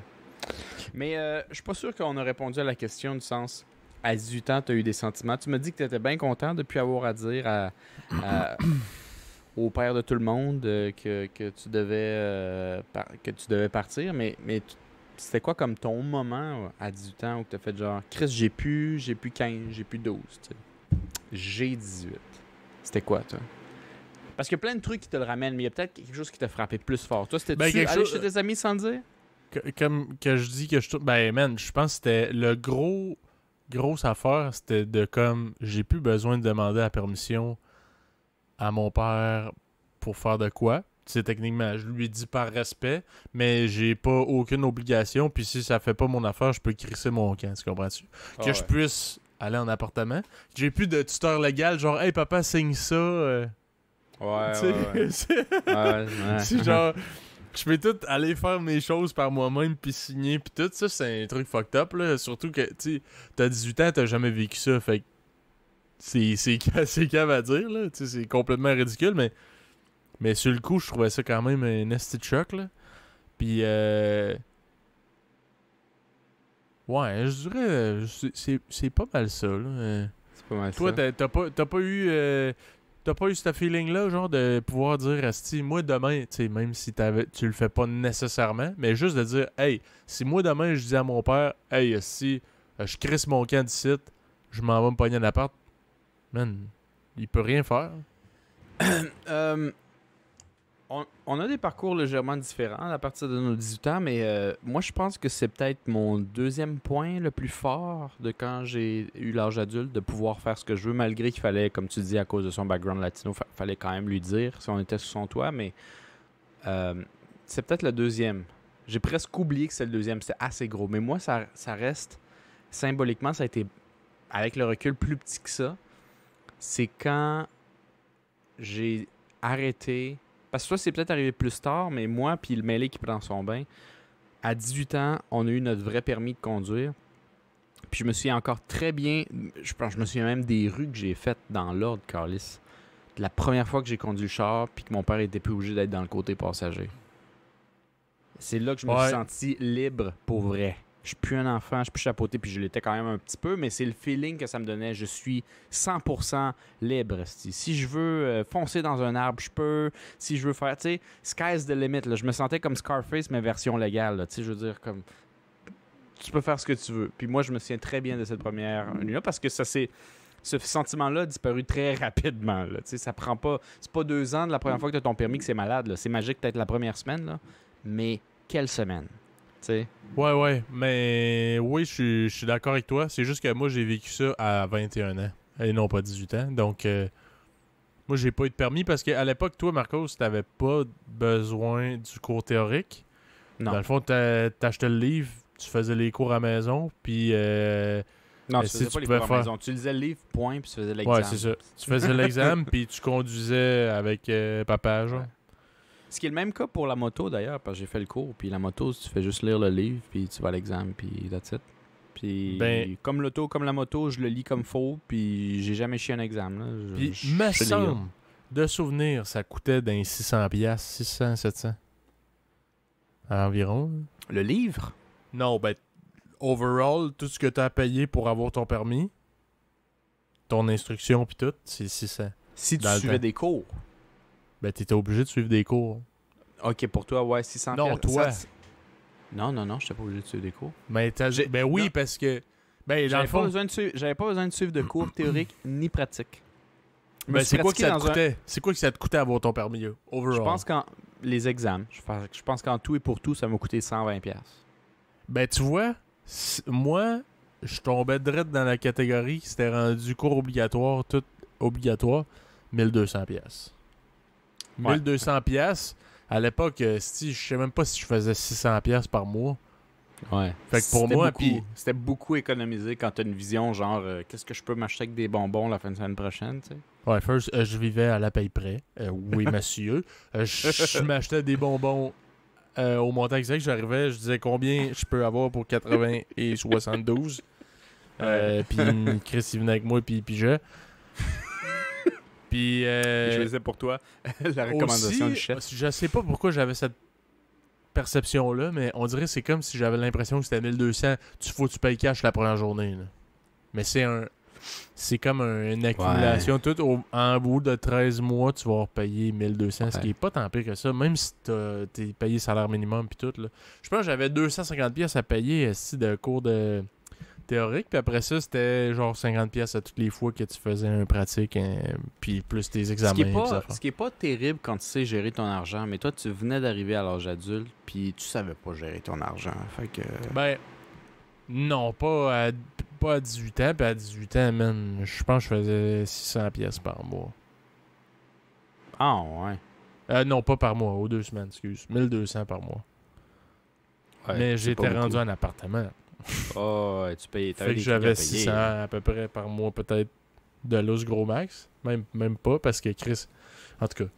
Mais je suis pas sûr qu'on a répondu à la question du sens. À 18 ans, tu as eu des sentiments. Tu m'as dit que tu étais bien content de plus avoir à dire au père de tout le monde que tu devais partir. Mais c'était quoi comme ton moment à 18 ans où tu as fait genre, Chris, j'ai plus 15, j'ai plus 12. T'sais. J'ai 18. C'était quoi, toi? Parce qu'il y a plein de trucs qui te le ramènent, mais il y a peut-être quelque chose qui t'a frappé plus fort. Toi, c'était aller chez tes amis sans dire? Comme que je dis que je... Ben, man, je pense que c'était le grosse affaire, c'était de comme... J'ai plus besoin de demander la permission à mon père pour faire de quoi. Tu sais, techniquement, je lui dis par respect, mais j'ai pas aucune obligation, puis si ça fait pas mon affaire, je peux crisser mon camp, tu comprends-tu? Que je puisse aller en appartement. J'ai plus de tuteur légal, genre « Hey, papa, signe ça Ouais. C'est genre, je peux tout aller faire mes choses par moi-même puis signer puis tout ça, c'est un truc fucked up là, surtout que tu sais, t'as 18 ans, t'as jamais vécu ça, fait que c'est cave à dire là, tu sais, c'est complètement ridicule, mais sur le coup, je trouvais ça quand même un esti de choc là. Puis ouais, je dirais c'est pas mal ça là. C'est pas mal toi, ça. T'as pas eu T'as pas eu ce feeling-là, genre, de pouvoir dire, Asti, moi demain, tu sais, même si tu le fais pas nécessairement, mais juste de dire, hey, si moi demain je dis à mon père, hey, si je crisse mon camp d'ici, je m'en vais me pogner un appart, man, il peut rien faire. On a des parcours légèrement différents à partir de nos 18 ans, mais moi, je pense que c'est peut-être mon deuxième point le plus fort de quand j'ai eu l'âge adulte, de pouvoir faire ce que je veux, malgré qu'il fallait, comme tu dis, à cause de son background latino, fallait quand même lui dire si on était sous son toit, mais c'est peut-être le deuxième. J'ai presque oublié que c'est le deuxième, c'est assez gros, mais moi, ça reste, symboliquement, ça a été, avec le recul, plus petit que ça. C'est quand j'ai arrêté... Parce que toi, c'est peut-être arrivé plus tard, mais moi, puis le mêlé qui prend son bain, à 18 ans, on a eu notre vrai permis de conduire. Puis je me souviens encore très bien, je me souviens même des rues que j'ai faites dans l'ordre, Carlis. La première fois que j'ai conduit le char, puis que mon père était plus obligé d'être dans le côté passager. C'est là que je me suis senti libre pour vrai. Je suis plus un enfant, je suis plus chapeauté, puis je l'étais quand même un petit peu, mais c'est le feeling que ça me donnait. Je suis 100% libre. Si je veux foncer dans un arbre, je peux. Si je veux faire, tu sais, sky's the limit. Là. Je me sentais comme Scarface, mais version légale. Tu sais, je veux dire, comme, tu peux faire ce que tu veux. Puis moi, je me souviens très bien de cette première nuit-là, parce que ce sentiment-là a disparu très rapidement. Là. Tu sais, ça prend pas... C'est pas 2 ans de la première fois que tu as ton permis que c'est malade. Là. C'est magique peut-être la première semaine, là. Mais quelle semaine? sais. Ouais, mais oui, je suis d'accord avec toi. C'est juste que moi, j'ai vécu ça à 21 ans et non pas 18 ans. Donc, moi, j'ai pas eu de permis parce qu'à l'époque, toi, Marcos, t'avais pas besoin du cours théorique. Non. Dans le fond, t'achetais le livre, tu faisais les cours à la maison, puis Non, tu si faisais tu pas les pouvais cours à la maison. Tu lisais le livre, point, puis tu faisais l'examen. Ouais, c'est ça. Tu faisais l'examen, puis tu conduisais avec papa, genre. Ouais. Ce qui est le même cas pour la moto, d'ailleurs, parce que j'ai fait le cours, puis la moto, tu fais juste lire le livre, puis tu vas à l'examen, puis that's it. Puis, comme l'auto, comme la moto, je le lis comme faux, puis j'ai jamais chié un examen. Là. Puis, me semble, de souvenir, ça coûtait d'un 600$, 600, 700. Environ. Le livre? Non, ben, overall, tout ce que tu as payé pour avoir ton permis, ton instruction puis tout, c'est 600. Si tu suivais des cours. Ben, t'étais obligé de suivre des cours. Ok, pour toi, ouais, 600$. Non, toi. Non, j'étais pas obligé de suivre des cours. Ben, ben oui, non. Parce que... Ben, dans le fond... J'avais pas besoin de suivre de cours théoriques ni pratiques. Ben, c'est quoi que ça te coûtait? C'est quoi que ça te coûtait avoir ton permis, là, overall? Je pense qu'en... Les examens. Je pense qu'en tout et pour tout, ça m'a coûté 120$. Ben, tu vois, moi, je tombais direct dans la catégorie qui s'était rendu cours obligatoire, tout obligatoire, 1200$. Ouais. 1200$. À l'époque, je sais même pas si je faisais 600$ par mois. Ouais. Fait que pour moi, c'était beaucoup économisé quand t'as une vision genre qu'est-ce que je peux m'acheter avec des bonbons la fin de semaine prochaine, tu sais. Ouais, first, je vivais à la paye près. Oui, monsieur. Je m'achetais des bonbons au montant exact. J'arrivais, je disais combien je peux avoir pour 80 et 72. Puis Chris, il venait avec moi, puis je. Puis. Je faisais pour toi la recommandation aussi, du chef. Je sais pas pourquoi j'avais cette perception-là, mais on dirait que c'est comme si j'avais l'impression que c'était 1200. Faut que tu payes cash la première journée. Là. Mais c'est comme une accumulation. Ouais. Tout en bout de 13 mois, tu vas payer 1200, ce qui est pas tant pire que ça. Même si t'es payé salaire minimum puis tout. Là. Je pense que j'avais 250$ à payer de cours de théorique. Puis après ça, c'était genre 50$ à toutes les fois que tu faisais un pratique. Puis plus tes examens. Ce qui est pas terrible quand tu sais gérer ton argent. Mais toi, tu venais d'arriver à l'âge adulte. Puis tu savais pas gérer ton argent. Fait que... Ben, non, pas à 18 ans. Puis à 18 ans, man, je pense que je faisais 600$ par mois. Ah, ouais. Non, pas par mois, aux 2 semaines, excuse. 1200 par mois. Ouais, mais j'étais rendu en appartement. Oh, ouais, tu payais. Fait que j'avais 600 à peu près par mois, peut-être, de l'os gros max. Même pas, parce que Chris... En tout cas.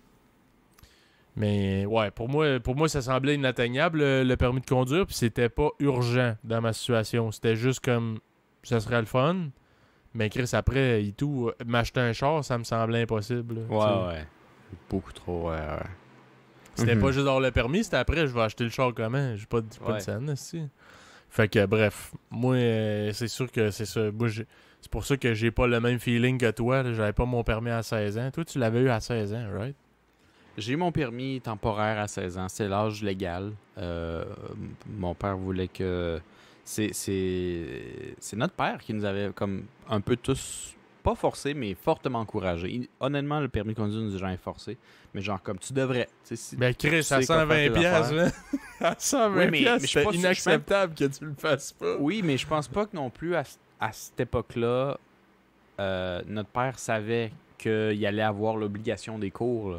Mais ouais, pour moi ça semblait inatteignable, le permis de conduire, puis c'était pas urgent dans ma situation. C'était juste comme... Ça serait le fun, mais Chris, après, et tout, m'acheter un char, ça me semblait impossible. Ouais. Beaucoup trop, ouais. C'était pas juste dans le permis, c'était après, je vais acheter le char comment? J'ai pas de scène, aussi. Fait que, bref, moi, c'est sûr que c'est ça. Moi, c'est pour ça que j'ai pas le même feeling que toi. Là. J'avais pas mon permis à 16 ans. Toi, tu l'avais eu à 16 ans, right? J'ai eu mon permis temporaire à 16 ans. C'est l'âge légal. Mon père voulait que... C'est notre père qui nous avait comme un peu tous... Pas forcé, mais fortement encouragé. Honnêtement, le permis de conduire nous a jamais forcé. Mais genre, comme tu devrais. Ben, Chris, à 120$, à 120$, c'est inacceptable que tu le fasses pas. Oui, mais je pense pas que non plus, à cette époque-là, notre père savait qu'il allait avoir l'obligation des cours. Là.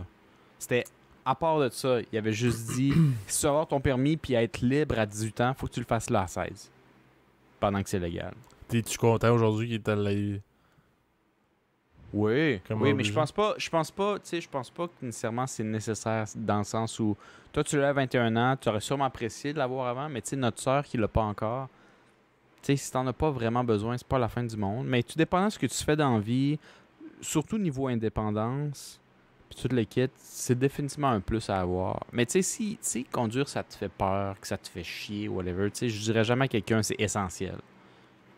C'était, à part de ça, il avait juste dit, si tu veux avoir ton permis puis être libre à 18 ans, faut que tu le fasses là à 16. Pendant que c'est légal. T'es-tu content aujourd'hui qu'il est allé... Oui, mais je pense pas, tu sais, je pense pas que nécessairement c'est nécessaire dans le sens où toi tu l'as à 21 ans, tu aurais sûrement apprécié de l'avoir avant, mais tu sais, notre sœur qui l'a pas encore, tu sais, si t'en as pas vraiment besoin, c'est pas la fin du monde, mais tout dépendant de ce que tu fais dans la vie, surtout niveau indépendance, puis toute l'équipe, c'est définitivement un plus à avoir. Mais tu sais, si conduire ça te fait peur, que ça te fait chier, whatever, tu sais, je dirais jamais à quelqu'un c'est essentiel.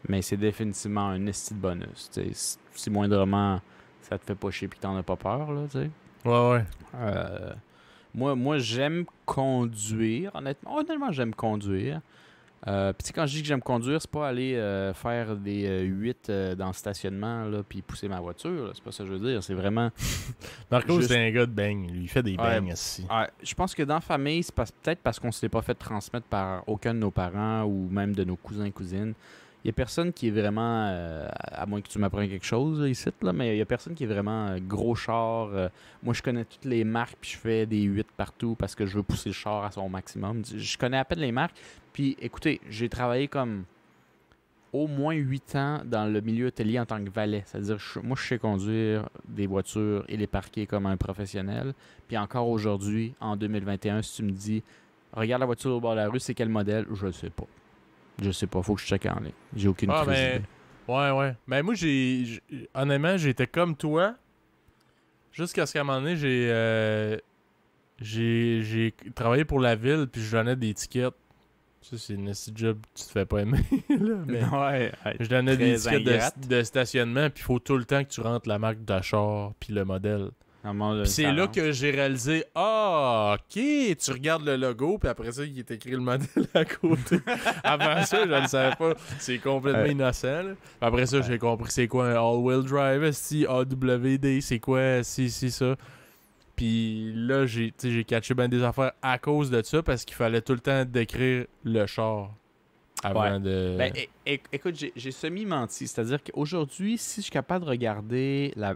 Mais c'est définitivement un esti de bonus. T'sais. Si moindrement ça te fait pas chier et que t'en as pas peur, là, tu sais. Ouais. Moi, j'aime conduire, honnêtement. Honnêtement, j'aime conduire. Puis tu sais, quand je dis que j'aime conduire, c'est pas aller faire des 8 dans le stationnement, là, puis pousser ma voiture. Là. C'est pas ça que je veux dire. C'est vraiment... Marco, juste... c'est un gars de bang. Lui, il fait des Ouais. bangs aussi. Ouais, je pense que dans la famille, c'est peut-être parce qu'on se l'est pas fait transmettre par aucun de nos parents ou même de nos cousins et cousines. Il y a personne qui est vraiment, à moins que tu m'apprennes quelque chose là, ici, là, mais il y a personne qui est vraiment gros char. Moi, je connais toutes les marques, puis je fais des 8 partout parce que je veux pousser le char à son maximum. Je connais à peine les marques. Puis, écoutez, j'ai travaillé comme au moins 8 ans dans le milieu hôtelier en tant que valet. C'est-à-dire, moi, je sais conduire des voitures et les parquer comme un professionnel. Puis encore aujourd'hui, en 2021, si tu me dis, regarde la voiture au bord de la rue, c'est quel modèle? Je ne sais pas. Je sais pas, faut que je check en ligne. J'ai aucune curiosité. Ouais. Mais moi, honnêtement, j'étais comme toi. Jusqu'à ce qu'à un moment donné, j'ai travaillé pour la ville, puis je donnais des tickets. Ça, c'est une petite job que tu te fais pas aimer, là. Mais Ouais, je donnais des très tickets ingrate. de stationnement, puis il faut tout le temps que tu rentres la marque d'achat, puis le modèle. Puis c'est là Normalement, que j'ai réalisé, ok, tu regardes le logo, puis après ça, il est écrit le modèle à côté. Avant ça, je ne le savais pas. C'est complètement innocent. Là. Après ça, j'ai compris c'est quoi un all-wheel drive, si AWD, c'est quoi, si, ça. Puis là, j'ai catché bien des affaires à cause de ça, parce qu'il fallait tout le temps décrire le char avant de... Ben, écoute, j'ai semi-menti. C'est-à-dire qu'aujourd'hui, si je suis capable de regarder la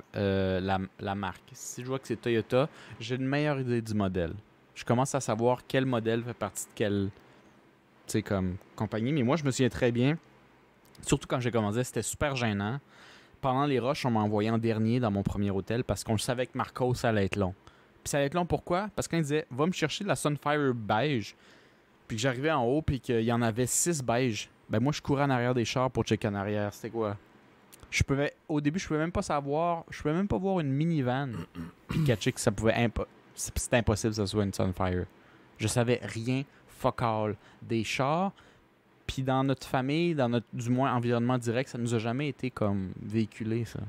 marque, si je vois que c'est Toyota, j'ai une meilleure idée du modèle. Je commence à savoir quel modèle fait partie de quelle comme compagnie. Mais moi, je me souviens très bien, surtout quand j'ai commencé, c'était super gênant. Pendant les rushs, on m'a envoyé en dernier dans mon premier hôtel parce qu'on le savait que Marco, ça allait être long. Puis ça allait être long pourquoi? Parce qu'on disait, va me chercher de la Sunfire beige. Puis que j'arrivais en haut, puis qu'il y en avait 6 beiges. Ben moi, je courais en arrière des chars pour checker en arrière. C'était quoi? Au début, je pouvais même pas savoir. Je pouvais même pas voir une minivan. Puis catcher que ça pouvait. C'était impossible que ça soit une Sunfire. Je savais rien, fuck all. Des chars. Puis dans notre famille, dans notre, du moins, environnement direct, ça nous a jamais été comme véhiculé, ça.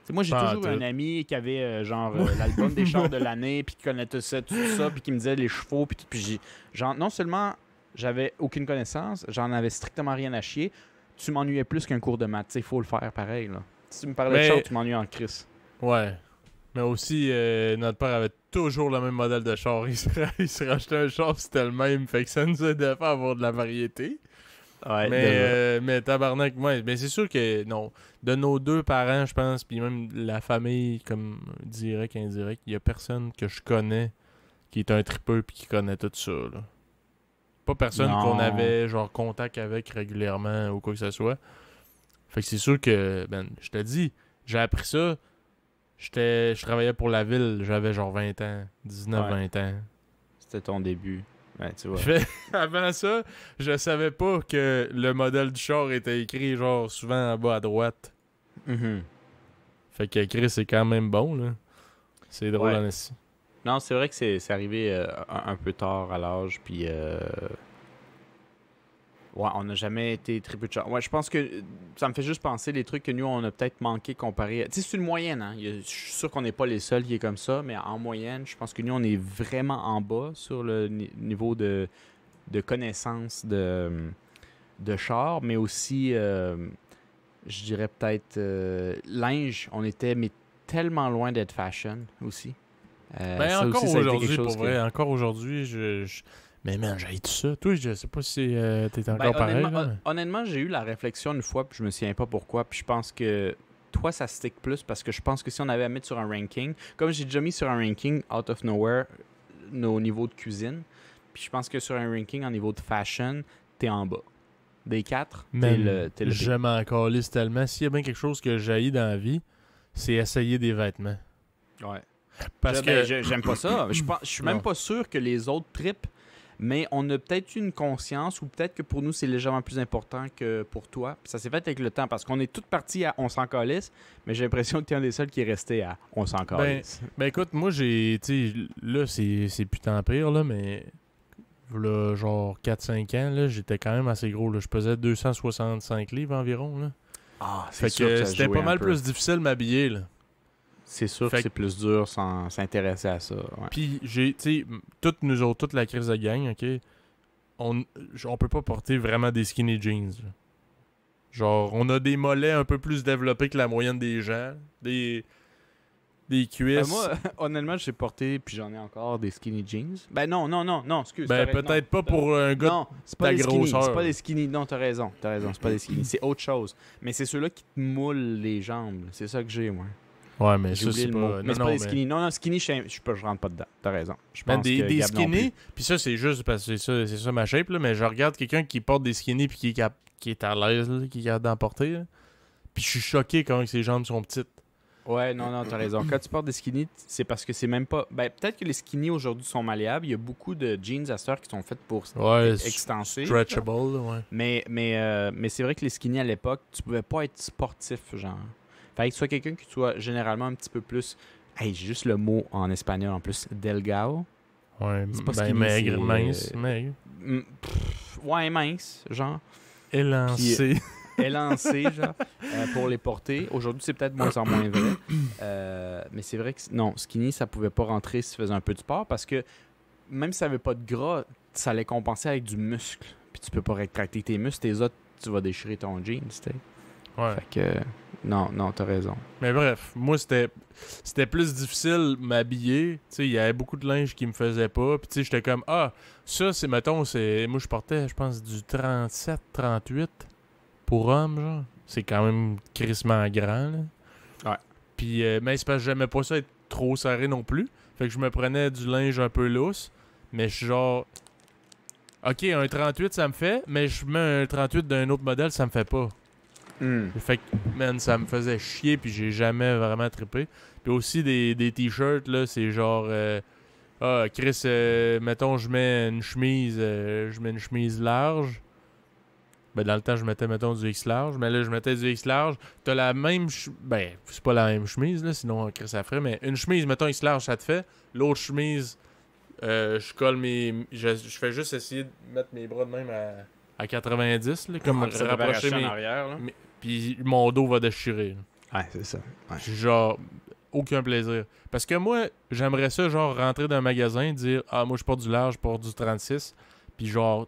T'sais, moi, j'ai toujours un ami qui avait l'album des chars de l'année, puis qui connaissait tout ça, puis qui me disait les chevaux, puis tout. Puis non seulement j'avais aucune connaissance, j'en avais strictement rien à chier. Tu m'ennuyais plus qu'un cours de maths. Il faut le faire pareil. Là. Si tu me parlais de char, tu m'ennuies en crise. Ouais. Mais aussi, notre père avait toujours le même modèle de char. Il se rachetait un char, c'était le même. Fait que ça nous aidait pas à avoir de la variété. Ouais, mais tabarnak, ouais, mais c'est sûr que non. De nos deux parents, je pense, puis même la famille, comme direct, indirect, il y a personne que je connais qui est un tripeux puis qui connaît tout ça. Là. Pas personne qu'on avait genre contact avec régulièrement ou quoi que ce soit. Fait que c'est sûr que, ben, je te dis, j'ai appris ça. Je travaillais pour la ville, j'avais genre 20 ans, 19-20 ans. C'était ton début. Ouais, tu vois. Avant ça, je savais pas que le modèle du char était écrit genre souvent en bas à droite. Mm-hmm. Fait que Chris, c'est quand même bon, là. C'est drôle en esti. Non, c'est vrai que c'est arrivé un peu tard à l'âge, puis ouais, on n'a jamais été très peu de char. Ouais, je pense que ça me fait juste penser les trucs que nous, on a peut-être manqué comparé. Tu sais, c'est une moyenne, hein. Je suis sûr qu'on n'est pas les seuls qui est comme ça, mais en moyenne, je pense que nous, on est vraiment en bas sur le niveau de connaissance de char, mais aussi, je dirais peut-être, linge, on était mais tellement loin d'être fashion aussi. Ben encore aujourd'hui, pour vrai, encore aujourd'hui, mais man, j'ai tout ça. Toi, je sais pas si t'es encore pareil. Honnêtement, j'ai eu la réflexion une fois, puis je me souviens pas pourquoi, puis je pense que toi, ça stick plus, parce que je pense que si on avait à mettre sur un ranking, comme j'ai déjà mis sur un ranking, out of nowhere, nos niveaux de cuisine, puis je pense que sur un ranking en niveau de fashion, t'es en bas. Des 4, t'es le je m'en calisse tellement. S'il y a bien quelque chose que j'haïs dans la vie, c'est essayer des vêtements. Ouais. Parce que j'aime pas ça. Je suis même pas sûr que les autres trippent, mais on a peut-être une conscience ou peut-être que pour nous, c'est légèrement plus important que pour toi. Puis ça s'est fait avec le temps parce qu'on est tous partis à on s'en calisse, mais j'ai l'impression que tu es un des seuls qui est resté à on s'en calisse. Ben écoute, moi, là, c'est plus tant pire, là, mais là, genre 4-5 ans, là, j'étais quand même assez gros. Là. Je pesais 265 livres environ. Là. Ah, fait que c'était pas mal plus difficile de m'habiller, là. C'est sûr que c'est plus dur sans s'intéresser à ça. Ouais. Puis, toute la crise de gang, OK? on peut pas porter vraiment des skinny jeans. Là. Genre, on a des mollets un peu plus développés que la moyenne des gens. Des cuisses. Moi, honnêtement, j'ai porté, puis j'en ai encore des skinny jeans. Ben non, excuse. Ben peut-être pas pour un gars non, c'est pas ta des skinny, grosseur. c'est pas des skinny. Non, t'as raison, c'est pas des skinny. C'est autre chose. Mais c'est ceux-là qui te moulent les jambes. C'est ça que j'ai, moi. Ouais, mais J'ai ça, oublié c'est le mot. pas... Mais c'est pas des skinny. Non, skinny, je rentre pas dedans. T'as raison. Je pense des que Gab non skinny, plus. puis ça, c'est juste parce que c'est ça ma shape, là, mais je regarde quelqu'un qui porte des skinny puis qui est à l'aise, là, qui est capable d'en porter, là. Puis je suis choqué quand ses jambes sont petites. Ouais, non, t'as raison. Quand tu portes des skinny, c'est parce que c'est même pas... Ben, peut-être que les skinny aujourd'hui sont malléables. Il y a beaucoup de jeans à cette heure qui sont faits pour extenser. Stretchable, là, ouais. Mais c'est vrai que les skinny à l'époque, tu pouvais pas être sportif, genre. Fallait que tu sois quelqu'un qui soit généralement un petit peu plus... Hey, j'ai juste le mot en espagnol en plus. Delgado. Ouais, C'est pas ben skinny, maigre, c'est, mince, maigre. Ouais, mince, genre. Élancé. Élancé, genre, pour les porter. Aujourd'hui, c'est peut-être moins en moins vrai. Mais c'est vrai que non, skinny, ça pouvait pas rentrer si tu faisais un peu de sport parce que même si ça avait pas de gras, ça allait compenser avec du muscle. Puis tu peux pas rétracter tes muscles, tes autres, tu vas déchirer ton jeans, tu sais. Ouais. Fait que non, t'as raison. Mais bref, moi, c'était plus difficile m'habiller. Tu sais, il y avait beaucoup de linge qui me faisait pas. Puis tu sais, j'étais comme, ça, c'est, mettons, moi, je portais, je pense, du 37, 38 pour homme, genre. C'est quand même crissement grand, là. Ouais. Puis, mais c'est parce que j'aimais pas ça être trop serré non plus. Fait que je me prenais du linge un peu lousse. Mais je suis genre... OK, un 38, ça me fait. Mais je mets un 38 d'un autre modèle, ça me fait pas. Fait que, man, ça me faisait chier. Puis j'ai jamais vraiment trippé. Puis aussi, des t-shirts, là, c'est genre... Chris, mettons, je mets une chemise large. Ben, dans le temps, je mettais, mettons, du X large. Mais là, je mettais du X large. T'as la même... Ben, c'est pas la même chemise, là. Sinon, Chris, ça ferait. Mais une chemise, mettons, X large, ça te fait. L'autre chemise, je colle mes... Je fais juste essayer de mettre mes bras de même à 90, là. Comme rapprocher mes... arrière, là. Puis mon dos va déchirer, là. Ouais, c'est ça. Ouais. Genre... Aucun plaisir. Parce que moi, j'aimerais ça, genre, rentrer dans un magasin, dire « Ah, moi, je porte du large, je porte du 36. » Puis genre...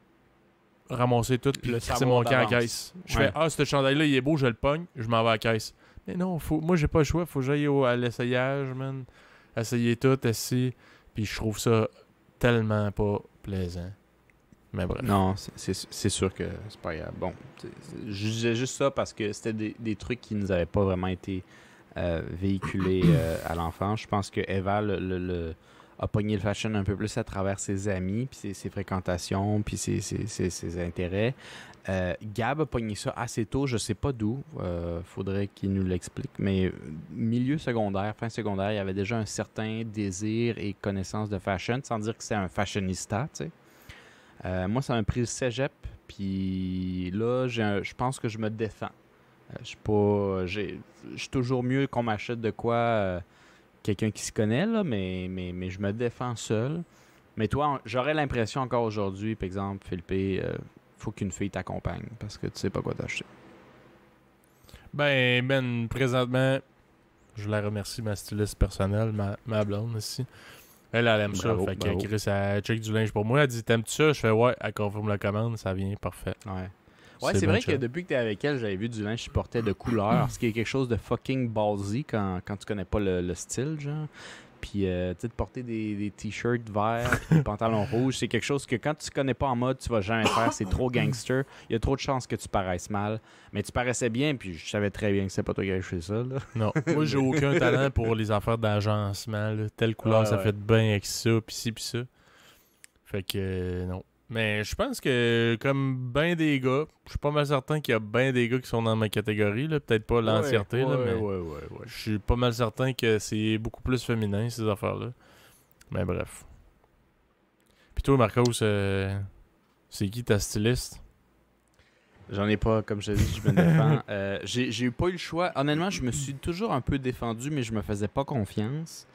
ramasser tout, puis c'est mon camp à la caisse. Je fais, ce chandail-là, il est beau, je le pogne, je m'en vais à la caisse. Mais non, moi, j'ai pas le choix, faut que j'aille à l'essayage, man. Essayer tout, essayer. Puis je trouve ça tellement pas plaisant. Mais bref. Non, c'est sûr que c'est pas grave. Bon, je disais juste ça parce que c'était des trucs qui nous avaient pas vraiment été véhiculés à l'enfance. Je pense que Eva a pogné le fashion un peu plus à travers ses amis, puis ses fréquentations, puis ses intérêts. Gab a pogné ça assez tôt, je sais pas d'où, faudrait qu'il nous l'explique, mais milieu secondaire, fin secondaire, il y avait déjà un certain désir et connaissance de fashion, sans dire que c'est un fashionista, tu sais. Moi, ça m'a pris le cégep, puis là, je pense que je me défends. Je suis toujours mieux qu'on m'achète de quoi... quelqu'un qui se connaît, là, mais je me défends seul. Mais toi, j'aurais l'impression encore aujourd'hui, par exemple, Philippe, faut qu'une fille t'accompagne parce que tu sais pas quoi t'acheter. Ben, présentement, je la remercie, ma styliste personnelle, ma blonde aussi. Elle aime bravo, ça. Fait bravo. que Chris, elle check du linge pour moi. Elle dit, t'aimes-tu ça? Je fais, ouais, elle confirme la commande, ça vient, parfait. Ouais, c'est vrai que depuis que t'es avec elle, j'avais vu du linge qui portait de couleur, ce qui est quelque chose de fucking ballsy quand tu connais pas le style, genre. Puis, tu sais, de porter des t-shirts verts, des pantalons rouges, c'est quelque chose que quand tu connais pas en mode, tu vas jamais faire, c'est trop gangster. Il y a trop de chances que tu paraisses mal. Mais tu paraissais bien, puis je savais très bien que c'est pas toi qui avais fait ça, là. Non, moi, j'ai aucun talent pour les affaires d'agencement, là. Telle couleur, ça fait bien avec ça, pis ci, pis ça. Fait que, non. Mais je pense que, comme ben des gars, je suis pas mal certain qu'il y a ben des gars qui sont dans ma catégorie, là. Peut-être pas l'entièreté, là, mais je suis pas mal certain que c'est beaucoup plus féminin, ces affaires-là. Mais bref. Puis toi, Marcos, c'est qui ta styliste? J'en ai pas, comme je te dis, je me défends. J'ai eu pas eu le choix. Honnêtement, je me suis toujours un peu défendu, mais je me faisais pas confiance.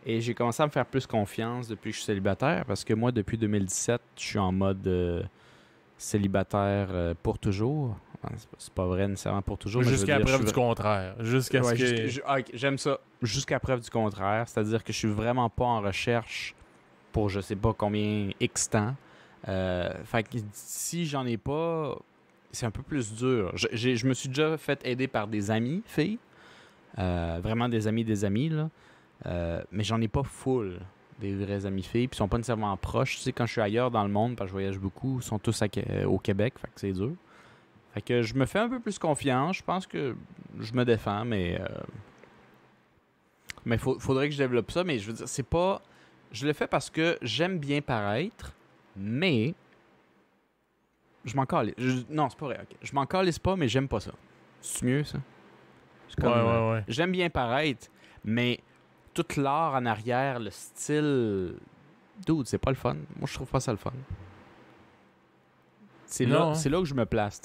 Et j'ai commencé à me faire plus confiance depuis que je suis célibataire, parce que moi, depuis 2017, je suis en mode célibataire pour toujours. C'est pas vrai nécessairement pour toujours. Jusqu'à preuve du contraire. Jusqu'à ce que... J'aime ça. Jusqu'à preuve du contraire. C'est-à-dire que je suis vraiment pas en recherche pour je sais pas combien X temps. Fait que si j'en ai pas, c'est un peu plus dur. Je me suis déjà fait aider par des amis filles. Vraiment des amis, là. Mais j'en ai pas full des vrais amis filles. Puis ils sont pas nécessairement proches. Tu sais, quand je suis ailleurs dans le monde, parce que je voyage beaucoup, ils sont tous au Québec. Fait que c'est dur. Fait que je me fais un peu plus confiance. Je pense que je me défends, mais faudrait que je développe ça. Mais je veux dire, c'est pas... Je le fais parce que j'aime bien paraître, mais je m'en calisse. Non, c'est pas vrai. Okay. Je m'en calisse pas, mais j'aime pas ça. C'est mieux, ça? C'est comme, ouais. J'aime bien paraître, mais tout l'art en arrière, le style... Dude, c'est pas le fun. Moi, je trouve pas ça le fun. C'est là que je me place.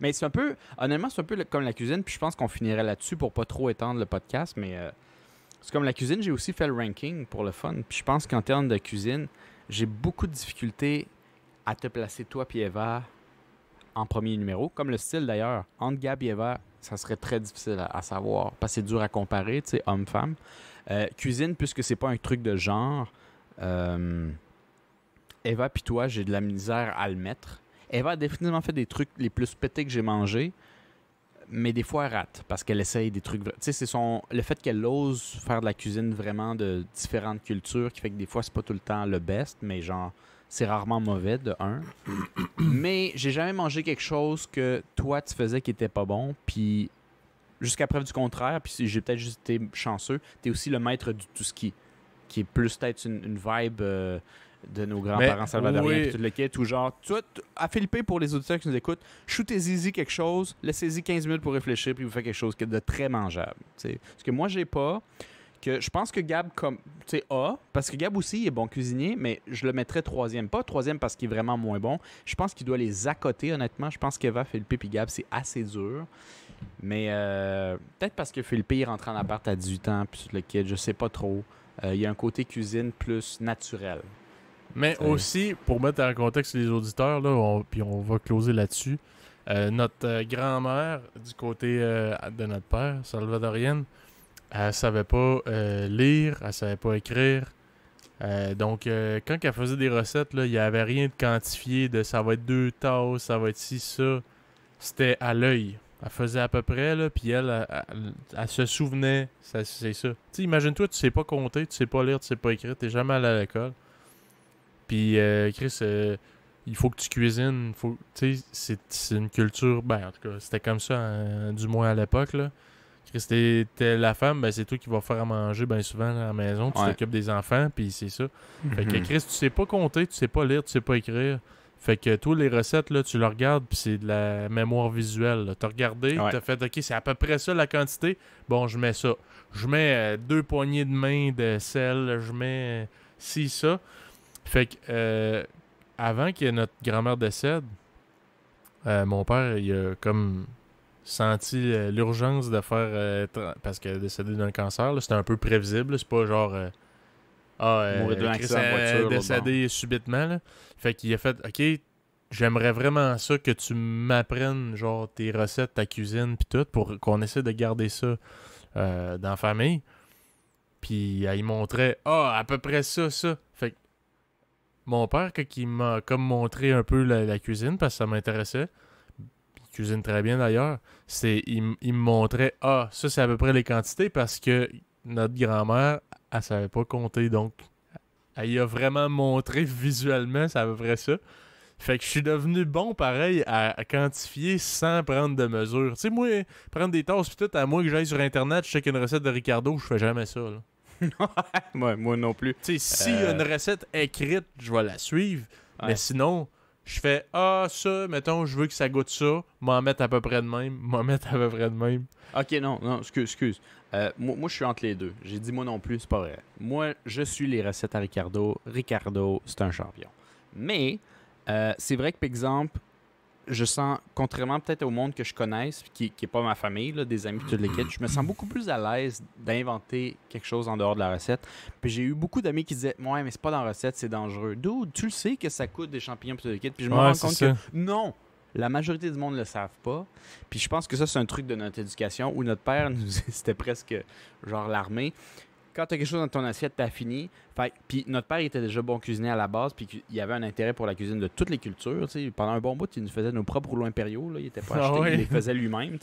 Mais c'est un peu... Honnêtement, c'est un peu comme la cuisine, puis je pense qu'on finirait là-dessus pour pas trop étendre le podcast, mais c'est comme la cuisine, j'ai aussi fait le ranking pour le fun. Puis je pense qu'en termes de cuisine, j'ai beaucoup de difficultés à te placer toi puis Eva en premier numéro. Comme le style d'ailleurs. Entre Gab et Eva, ça serait très difficile à savoir, parce que c'est dur à comparer, tu sais, homme-femme. Cuisine, puisque c'est pas un truc de genre, Eva puis toi, j'ai de la misère à le mettre. Eva a définitivement fait des trucs les plus pétés que j'ai mangés, mais des fois elle rate parce qu'elle essaye des trucs. Tu sais, c'est le fait qu'elle ose faire de la cuisine vraiment de différentes cultures qui fait que des fois c'est pas tout le temps le best, mais genre c'est rarement mauvais de un. Mais j'ai jamais mangé quelque chose que toi tu faisais qui était pas bon, puis jusqu'à preuve du contraire, puis j'ai peut-être juste été chanceux, t'es aussi le maître du tout ski, qui est plus peut-être une vibe de nos grands-parents salvadoriens, puis tout le kit, ou genre, tu vois, à Philippe, pour les auditeurs qui nous écoutent, shootez-y quelque chose, laissez-y 15 minutes pour réfléchir, puis vous faites quelque chose de très mangeable. T'sais. Ce que moi, j'ai pas, que je pense que Gab a, parce que Gab aussi il est bon cuisinier, mais je le mettrais troisième. Pas troisième parce qu'il est vraiment moins bon. Je pense qu'il doit les accoter, honnêtement. Je pense qu'Eva, Philippe et Gab, c'est assez dur. Mais peut-être parce que Philippe il rentre en appart à 18 ans, puis tout le kit, je sais pas trop. Il y a un côté cuisine plus naturel. Mais aussi, pour mettre en contexte les auditeurs, là, puis on va closer là-dessus, notre grand-mère, du côté de notre père, salvadorienne, elle savait pas lire, elle savait pas écrire. Donc, quand elle faisait des recettes, il n'y avait rien de quantifié de ça va être 2 tasses, ça va être ci, ça. C'était à l'œil. Elle faisait à peu près, là, puis elle se souvenait, c'est ça. Tu sais, imagine-toi, tu sais pas compter, tu sais pas lire, tu sais pas écrire, t'es jamais allé à l'école. Puis, Chris, il faut que tu cuisines, tu sais, c'est une culture, ben, en tout cas, c'était comme ça, du moins à l'époque, là. Chris, t'es la femme, ben, c'est toi qui vas faire à manger, ben, souvent, à la maison, tu t'occupes des enfants, puis c'est ça. Fait que, Chris, tu sais pas compter, tu sais pas lire, tu sais pas écrire. Fait que toi, les recettes, là, tu les regardes, puis c'est de la mémoire visuelle. T'as regardé, t'as fait, OK, c'est à peu près ça la quantité. Bon, je mets ça. Je mets 2 poignées de main de sel, je mets ci, ça. Fait que, avant que notre grand-mère décède, mon père, il a comme senti l'urgence de faire... parce qu'elle est décédée d'un cancer, là, c'était un peu prévisible. C'est pas genre... mourir d'un accident de voiture, décédé subitement, là. Fait qu'il a fait, OK, j'aimerais vraiment ça que tu m'apprennes, genre, tes recettes, ta cuisine, puis tout, pour qu'on essaie de garder ça dans la famille. Puis il montrait, à peu près ça. Fait que mon père, quand il m'a comme montré un peu la cuisine, parce que ça m'intéressait, il cuisine très bien d'ailleurs, il me montrait, ça c'est à peu près les quantités, parce que notre grand-mère, elle savait pas compter, donc elle y a vraiment montré visuellement, c'est à peu près ça. Fait que je suis devenu bon, pareil, à quantifier sans prendre de mesures. Tu sais, moi, prendre des tasses pis tout, à moi que j'aille sur Internet, je check une recette de Ricardo, je fais jamais ça, là. moi non plus. Tu sais, s'il y a une recette écrite, je vais la suivre, mais sinon, je fais, ça, mettons, je veux que ça goûte ça, m'en mettre à peu près de même, Ok, non, excuse. Moi, je suis entre les deux. J'ai dit moi non plus, c'est pas vrai. Moi, je suis les recettes à Ricardo. Ricardo, c'est un champion. Mais, c'est vrai que, par exemple, je sens, contrairement peut-être au monde que je connaisse, qui est pas ma famille, là, des amis, toutes les kits, je me sens beaucoup plus à l'aise d'inventer quelque chose en dehors de la recette. Puis j'ai eu beaucoup d'amis qui disaient, ouais, mais c'est pas dans la recette, c'est dangereux. Dude, tu le sais que ça coûte des champignons, toutes les kits. Puis je me rends compte que non! La majorité du monde ne le savent pas. Puis je pense que ça, c'est un truc de notre éducation où notre père, c'était presque genre l'armée. quand tu as quelque chose dans ton assiette, tu as fini. Puis notre père était déjà bon cuisinier à la base, puis il avait un intérêt pour la cuisine de toutes les cultures. T'sais. Pendant un bon bout, il nous faisait nos propres rouleaux impériaux. Là. Il n'était pas acheté, il les faisait lui-même.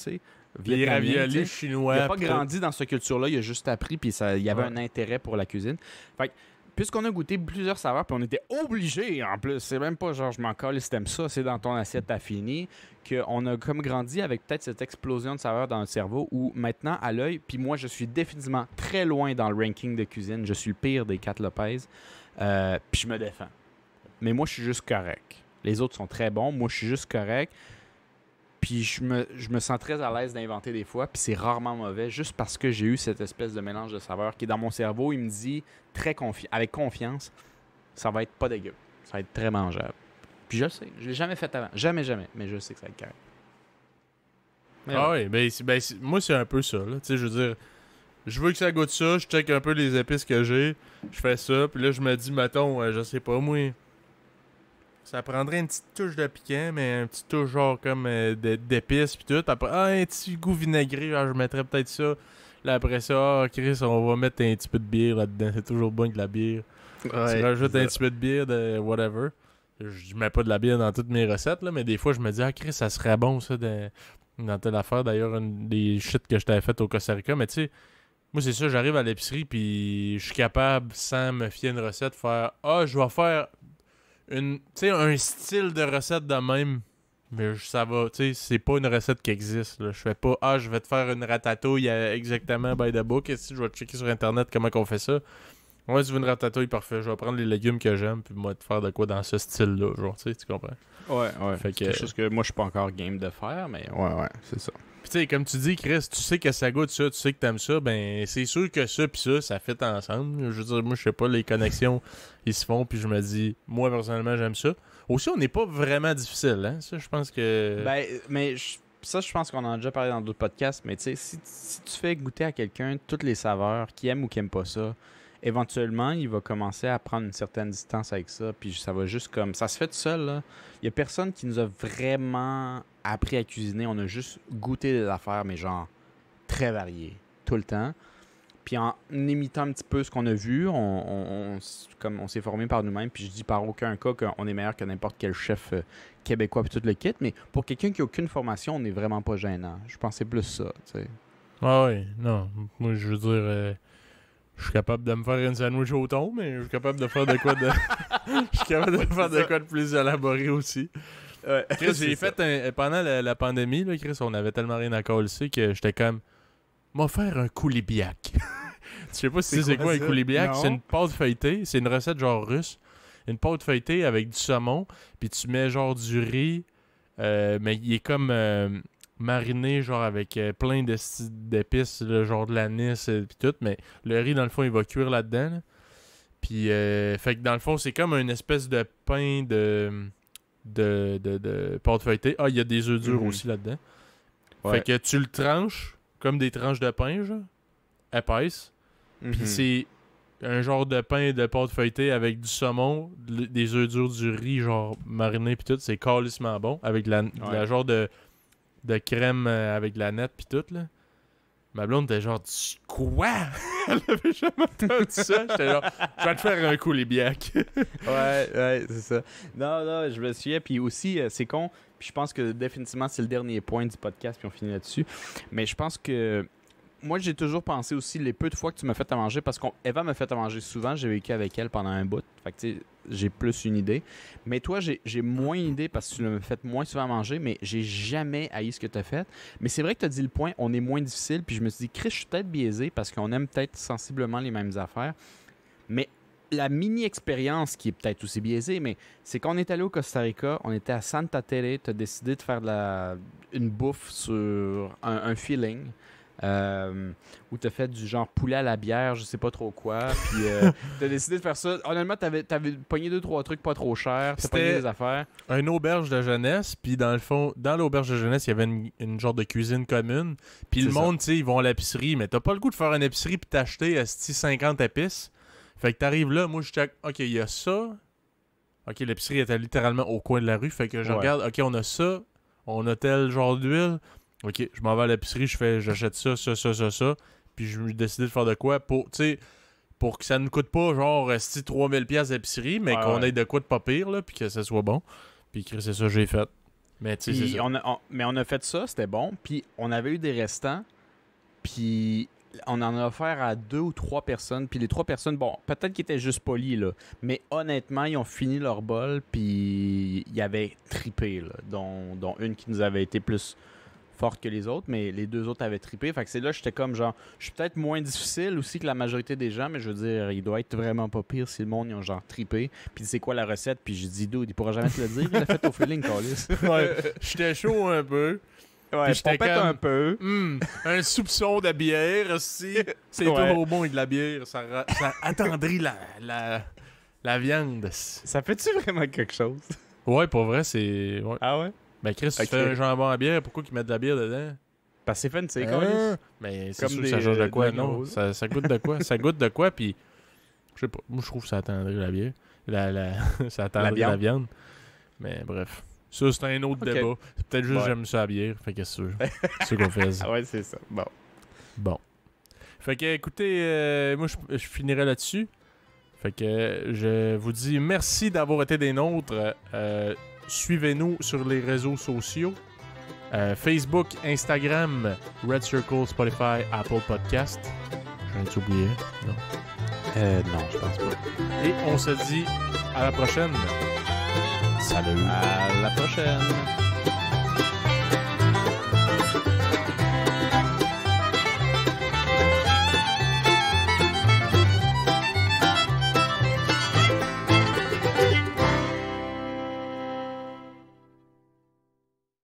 Les raviolis chinois. Il n'a pas grandi dans cette culture-là, il a juste appris, puis il y avait un intérêt pour la cuisine. Fait que, puisqu'on a goûté plusieurs saveurs, puis on était obligés en plus, c'est même pas genre je m'en colle si t'aimes ça, c'est dans ton assiette, t'as fini, qu'on a comme grandi avec peut-être cette explosion de saveurs dans notre cerveau où maintenant, à l'œil, puis moi je suis définitivement très loin dans le ranking de cuisine, je suis le pire des 4 Lopez, puis je me défends. Mais moi je suis juste correct. Les autres sont très bons, moi je suis juste correct. Puis je me sens très à l'aise d'inventer des fois, puis c'est rarement mauvais, juste parce que j'ai eu cette espèce de mélange de saveurs qui est dans mon cerveau. Il me dit avec confiance, ça va être pas dégueu. Ça va être très mangeable. Puis je le sais, je l'ai jamais fait avant. Jamais, mais je sais que ça va être correct. Oui, moi c'est un peu ça. Là. Tu sais, je veux dire, je veux que ça goûte ça, je check un peu les épices que j'ai, je fais ça, puis là je me dis, mettons, je sais pas, moi... Ça prendrait une petite touche de piquant, mais un petit touche genre comme d'épices pis tout. Après, un petit goût vinaigré, genre, je mettrais peut-être ça. Là après ça, Chris, on va mettre un petit peu de bière là-dedans. C'est toujours bon avec de la bière. Ouais, tu rajoutes un petit peu de bière de whatever. Je mets pas de la bière dans toutes mes recettes, là, mais des fois je me dis, Chris, ça serait bon ça dans telle affaire. D'ailleurs, une des shit que je t'avais fait au Costa Rica, mais tu sais, moi c'est ça, j'arrive à l'épicerie puis je suis capable, sans me fier à une recette, faire je vais faire un style de recette de même, mais ça va, tu sais, c'est pas une recette qui existe, là. Je fais pas, je vais te faire une ratatouille exactement by the book, et si je vais checker sur internet comment on fait ça. Ouais, tu veux une ratatouille, parfait, je vais prendre les légumes que j'aime, puis moi, te faire de quoi dans ce style-là, genre, tu sais, tu comprends? Ouais, fait que... quelque chose que moi, je suis pas encore game de faire, mais ouais, c'est ça. Puis tu sais, comme tu dis, Chris, tu sais que ça goûte ça, tu sais que t'aimes ça, ben c'est sûr que ça pis ça fit ensemble. Je veux dire, moi, je sais pas, les connexions, ils se font, puis je me dis, moi, personnellement, j'aime ça. Aussi, on n'est pas vraiment difficile, hein, ça, je pense que... Ben, mais ça, je pense qu'on en a déjà parlé dans d'autres podcasts, mais tu sais, si tu fais goûter à quelqu'un toutes les saveurs, qui aime ou qui aime pas ça, éventuellement, il va commencer à prendre une certaine distance avec ça, puis ça va juste comme... Ça se fait tout seul, là. Il y a personne qui nous a vraiment appris à cuisiner. On a juste goûté des affaires, mais genre très variées, tout le temps. Puis en imitant un petit peu ce qu'on a vu, on s'est formé par nous-mêmes, puis je dis par aucun cas qu'on est meilleur que n'importe quel chef québécois puis tout le kit, mais pour quelqu'un qui n'a aucune formation, on n'est vraiment pas gênant. Je pensais plus ça, tu sais. Ah oui, non. Moi, je veux dire... je suis capable de me faire une sandwich au thon, mais je suis capable de faire de quoi de... je suis capable de faire de quoi de plus élaboré aussi. Chris, j'ai fait pendant la pandémie, là, Chris, on avait tellement rien à coller que j'étais comme... M'a faire un coulibiac. Je sais pas si c'est quoi un coulibiac. C'est une pâte feuilletée. C'est une recette genre russe. Une pâte feuilletée avec du saumon. Puis tu mets genre du riz. Mais il est comme... mariné genre avec plein d'épices, là, genre de l'anis et tout, mais le riz dans le fond il va cuire là-dedans. Là. Puis fait que dans le fond c'est comme une espèce de pain de pâte feuilletée. Il y a des œufs durs aussi là-dedans. Ouais. Fait que tu le tranches comme des tranches de pain, genre, épaisses. Puis c'est un genre de pain de pâte feuilletée avec du saumon, des œufs durs, du riz genre mariné puis tout, c'est calissement bon avec la genre de crème avec de la nette pis tout, là. Ma blonde était genre, quoi? Elle avait jamais entendu ça. J'étais genre, je vais te faire un coulibiac. ouais, c'est ça. Non, je me souviens. Puis aussi, c'est con. Puis je pense que définitivement, c'est le dernier point du podcast, puis on finit là-dessus. Mais je pense que moi, j'ai toujours pensé aussi les peu de fois que tu m'as fait à manger, parce qu'Eva m'a fait à manger souvent, j'ai vécu avec elle pendant un bout. Fait que tu sais, j'ai plus une idée. Mais toi, j'ai moins une idée parce que tu l'as fait moins souvent à manger, mais j'ai jamais haï ce que tu as fait. Mais c'est vrai que tu as dit le point, on est moins difficile, puis je me suis dit, Chris, je suis peut-être biaisé parce qu'on aime peut-être sensiblement les mêmes affaires. Mais la mini-expérience qui est peut-être aussi biaisée, mais c'est qu'on est allé au Costa Rica, on était à Santa Tere, tu as décidé de faire une bouffe sur un feeling. Où t'as fait du genre poulet à la bière, je sais pas trop quoi, puis t'as décidé de faire ça. Honnêtement, t'avais pogné 2-3 trucs pas trop chers, t'as pogné des affaires. Une auberge de jeunesse, puis dans le fond, dans l'auberge de jeunesse, il y avait une genre de cuisine commune, puis le monde, tu sais, ils vont à l'épicerie, mais t'as pas le goût de faire une épicerie puis t'acheter 50 épices. Fait que t'arrives là, moi je check, ok, il y a ça. Ok, l'épicerie était littéralement au coin de la rue, fait que je regarde, ok, on a ça, on a tel genre d'huile. Ok, je m'en vais à l'épicerie, j'achète ça, puis je me décide de faire de quoi pour, tu sais, pour que ça ne coûte pas genre 3000$ d'épicerie, mais qu'on ait de quoi de pas pire, là, puis que ça soit bon. Puis c'est ça que j'ai fait. Mais tu sais, c'est ça. On a fait ça, c'était bon. Puis on avait eu des restants. Puis on en a offert à 2 ou 3 personnes. Puis les 3 personnes, bon, peut-être qu'ils étaient juste polis, là. Mais honnêtement, ils ont fini leur bol. Puis ils avaient trippé, là. Dont une qui nous avait été plus forte que les autres. Mais les 2 autres avaient trippé. Fait que c'est là j'étais comme genre, je suis peut-être moins difficile aussi que la majorité des gens. Mais je veux dire, il doit être vraiment pas pire si le monde, ils ont genre trippé. Puis c'est quoi la recette? Puis j'ai dit, dude, il pourra jamais te le dire. Il l'a fait au feeling, Carlis. Ouais, j'étais chaud un peu. Ouais, je pompette un peu. Un soupçon de bière aussi. C'est toujours bon avec de la bière. Ça attendrit la viande. Ça fait-tu vraiment quelque chose? Ouais, pour vrai, c'est... Ouais. Ah ouais? Ben Chris, tu fais un jambon à bière, pourquoi qu'ils mettent de la bière dedans? Parce que c'est fancy, mais c'est sûr que ça change de quoi, non? Ça goûte de quoi? Ça goûte de quoi, puis... Je sais pas, moi je trouve que ça attendrit la bière. Ça attendrit la viande. Mais bref... Ça, c'est un autre débat. C'est peut-être juste que j'aime ça à bière. Fait que c'est sûr qu'on fait ça. Ouais, c'est ça. Bon. Fait que, écoutez, moi, je finirai là-dessus. Fait que je vous dis merci d'avoir été des nôtres. Suivez-nous sur les réseaux sociaux. Facebook, Instagram, Red Circle, Spotify, Apple Podcast. J'en ai oublié? Non. Non, je pense pas. Et on se dit à la prochaine. Salut. À la prochaine.